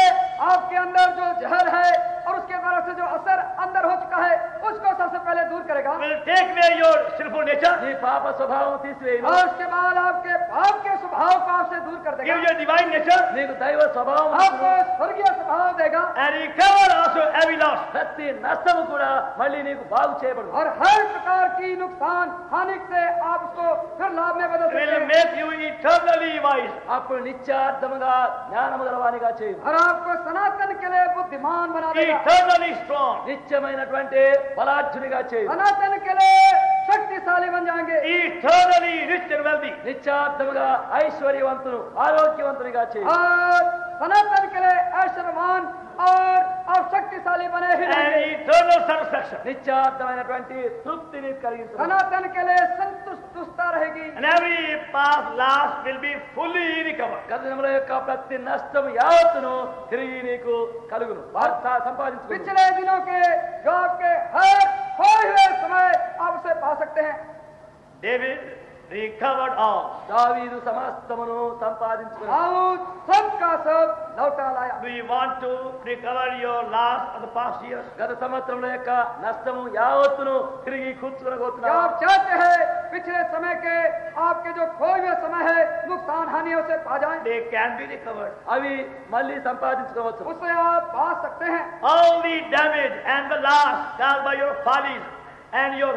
आपके अंदर जो जहर है और उसके द्वारा से जो असर अंदर हो चुका है उसको सबसे पहले दूर करेगा। Will take away your sinful nature. నీ పాప స్వభావం తీసివేయును. और उसके बाद आपके पाप के स्वभाव को आपसे दूर कर Give देगा। you a divine nature. నీకు దైవ స్వభావం आपको स्वर्गीय स्वभाव देगा। And recover also every loss. ప్రతి నష్టము కూడా మళ్ళీ నీకు బాగు చేయబడు. और हर प्रकार की नुकसान हानि से आप उसको फिर लाभ में बदल सकते Will हैं। make you eternally wise. అప్పుడు నిత్యార్థముగా జ్ఞానము గలవానిగా చేయు. और आपको सनातन के लिए बुद्धिमान बना देगा। Eternally strong. నిత్యమైనటువంటి బలాఢ్యునిగా చేయు. सनातन के लिए शक्तिशाली बन जाएंगे। Eternally rich and wealthy. నిత్యార్థముగా ఐశ్వర్యవంతుడు ఆరోగ్యవంతునిగా చేయు. और सनातन के लिए ऐश्वर्यवान और आप शक्तिशाली बने ही And रहेंगे। eternal satisfaction. నిత్యార్థమైనటువంటి తృప్తిని కలిగించు. सनातन के लिए संतुष्टता रहेगी। And every past loss will be fully recovered. గత దినముల యొక్క ప్రతి నష్టం యావత్తును తిరిగి నీకు కలుగును. సంపాదించుకో. पिछले दिनों के जो आपके हर खोए हुए समय आप उसे पा सकते हैं। David recovered all. దావీదు సమస్తమును సంపాదించుకుని दाऊद सबका सब लौटा लाया। Do you want to recover your loss of the past years? గత సంవత్సరముల యొక్క నష్టము యావత్తును తిరిగి क्या కూర్చుకోబోతున్నావు. आप चाहते हैं पिछले समय के आपके जो खोए हुए समय है नुकसान हानि उसे पा जाएं? They can be recovered. అవి మళ్ళీ సంపాదించుకోవచ్చు. उसे आप पा सकते हैं। All the damage and the loss caused by your follies and your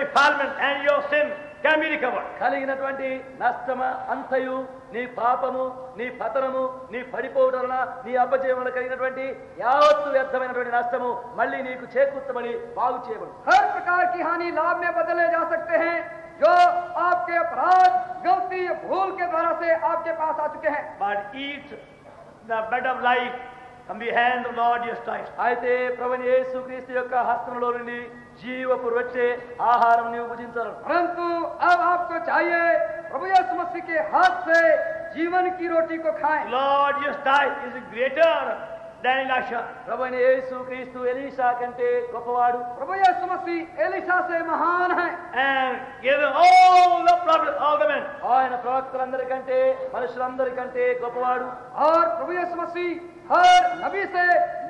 defilement and your sin can be recovered. కలిగినటువంటి నష్టమ అంతయు నీ పాపము, నీ పతనము, నీ పడిపోవడం వలన, నీ అపజయం వలన కలిగినటువంటి యావత్తు వ్యర్థమైనటువంటి నష్టము మళ్ళీ నీకు చేకూర్చబడి బాగు చేయబడు. हर प्रकार की हानि लाभ में बदले जा सकते हैं जो आपके अपराध, गलती, भूल के द्वारा से आपके पास आ चुके हैं। But eat the bread of life from the hand of Lord Jesus Christ. అయితే ప్రభువైన యేసుక్రీస్తు యొక్క హస్తములో నుండి జీవపు రొట్టె ఆహారం నీవు భుజించరు. परंतु अब आपको चाहिए प्रभु यीशु मसीह के हाथ से जीवन की रोटी को खाएं। Lord Jesus Christ is greater than Elisha. ప్రభువైన యేసుక్రీస్తు ఎలీషా కంటే గొప్పవాడు. प्रभु यीशु मसीह एलिशा से महान है। And give them all the prophets, all the men. ఆయన ప్రవక్తలందరికంటే మనుషులందరికంటే గొప్పవాడు. और प्रभु यीशु मसीह हर नबी से,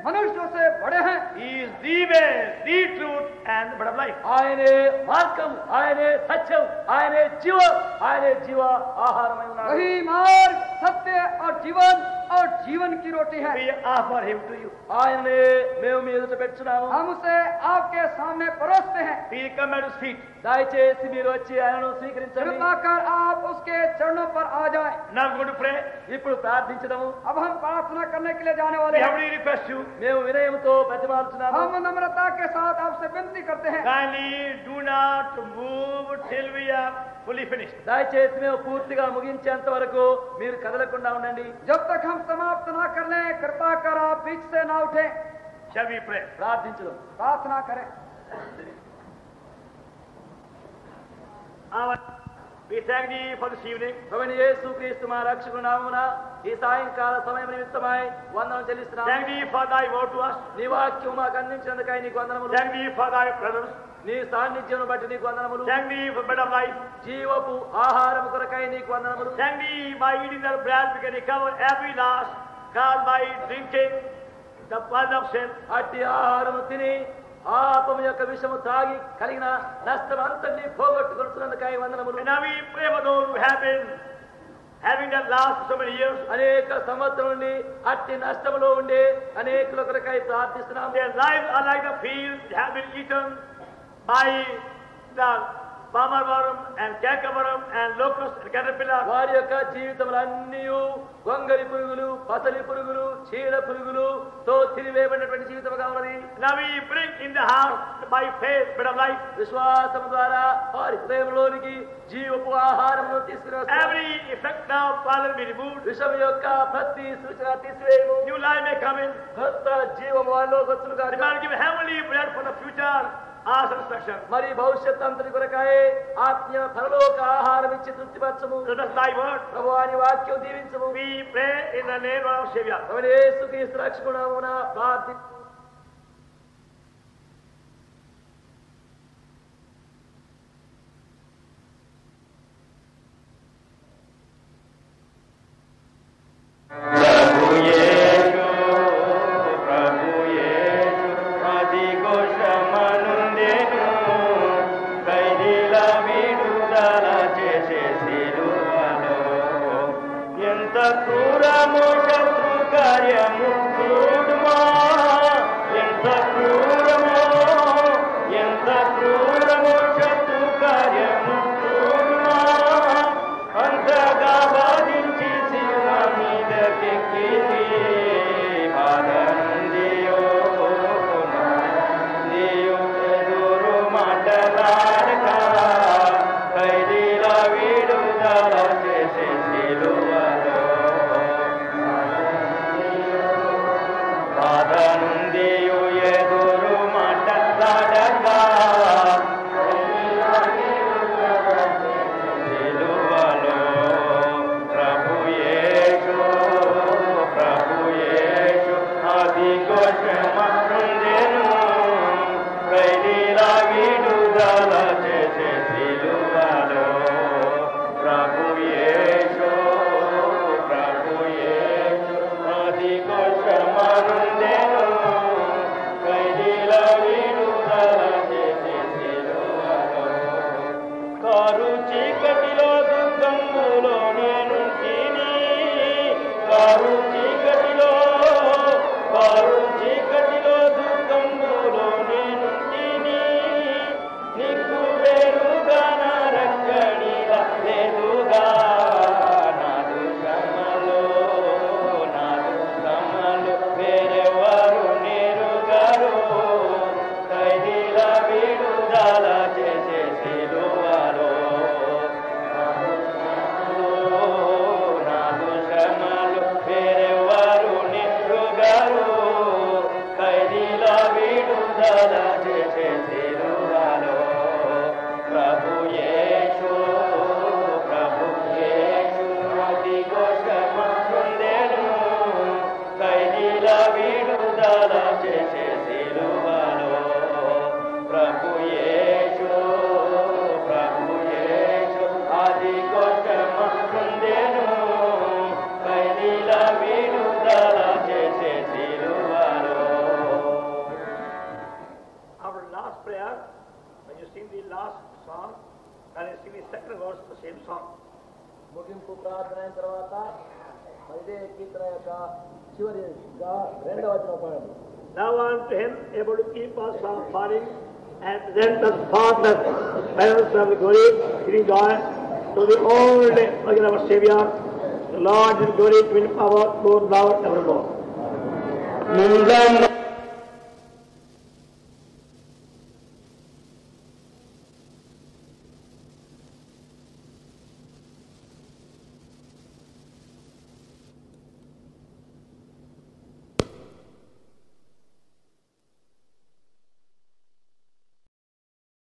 मनुष्यों से बड़े हैं। He is the way, the truth and the bread of life. ఆయనే మార్గం, ఆయనే సత్యం, ఆయనే జీవం, ఆయనే జీవ ఆహారమై ఉన్నాడు. वही मार्ग, सत्य और जीवन की रोटी है। We offer him to you. ఆయననే మేము మీ ఎదుట పెట్టుచున్నాము. हम उसे आपके सामने परोसते हैं। Please come at his feet. దయచేసి మీరు వచ్చి ఆయనను స్వీకరించండి. कृपा कर आप उसके चरणों पर आ जाएं। Now I'm going to pray. ఇప్పుడు ప్రార్థించడము. अब हम प्रार्थना करने के लिए जाने वाले We हैं। humbly request you, మేము వినయముతో ప్రతిమాలుచున్నాము. हम नम्रता के साथ आपसे विनती करते हैं। kindly do not move till we are fully finished. దయచేసి మేము పూర్తిగా ముగించేంత వరకు మీరు కదలకుండా ఉండండి. जब तक हम समाप्त ना कर लें कृपा कर आप बीच से ना उठें। Shall we pray? ప్రార్థించడం. प्रार्थना करें। We thank thee for this evening. ప్రభువైన యేసుక్రీస్తు మా రక్షకుని నామమున ఈ సాయంకాల సమయం నిమిత్తమై వందనం చెల్లిస్తున్నాము. Thank thee for thy word to us. నీ వాక్యం మాకు అందించినందుకై నీకు వందనములు. Thank thee for thy presence. నీ సాన్నిధ్యం బట్టి నీకు వందనములు. Thank thee for bread of life. జీవపు ఆహారము కొరకై నీకు వందనములు. Thank thee by eating the bread we can recover every loss caused by drinking the blood of sin. అట్టి ఆహారము తిని ఆపము యొక్క విషము తాగి కలిగిన నష్టం అంతటినీ పోగొట్టుకుంటున్నందుకై వందనములు. And now we pray for those who have been having that loss for so many years. అనేక సంవత్సరం నుండి అట్టి నష్టములో ఉండే అనేకుల కొరకై ప్రార్థిస్తున్నాము. Their lives are like the fields that have been eaten by the palmer worm and cankerworm and locust and caterpillar. వారి యొక్క జీవితములన్నీ గొంగలి పురుగులు, పసలి పురుగులు, చీడ పురుగులుతో తిరివేయబడినటువంటి జీవితముగా ఉన్నది. Now we bring in the heart by faith bread of life. విశ్వాసం ద్వారా వారి హృదయంలోనికి జీవపు ఆహారమును తీసుకురావాలి. Every effect of fallen be removed. విషం యొక్క ప్రతి సూచన తీసివేయము. New life may come in. కొత్త జీవము వారిలో వచ్చునుగా. The man give heavenly bread for the future. మరి భవిష్యత్ అంతటి కొరకాయ ఆత్మీయ పరలోక ఆహారం ఇచ్చి తృప్తిపరచము. ప్రభువా నీ వాక్యం దీవించము. We pray in the name of our Savior. యేసుక్రీస్తు రక్షకునామమున ప్రార్థి ముగింపు ప్రార్థన అయిన తర్వాత ఇదే కీర్తన యొక్క చివరిగా రెండవ వచనం పాడండి. Thou unto him able to keep us from falling and present us faultless presence of the glory, giving joy to the old again our Savior, the Lord in glory, to in power, both now and evermore.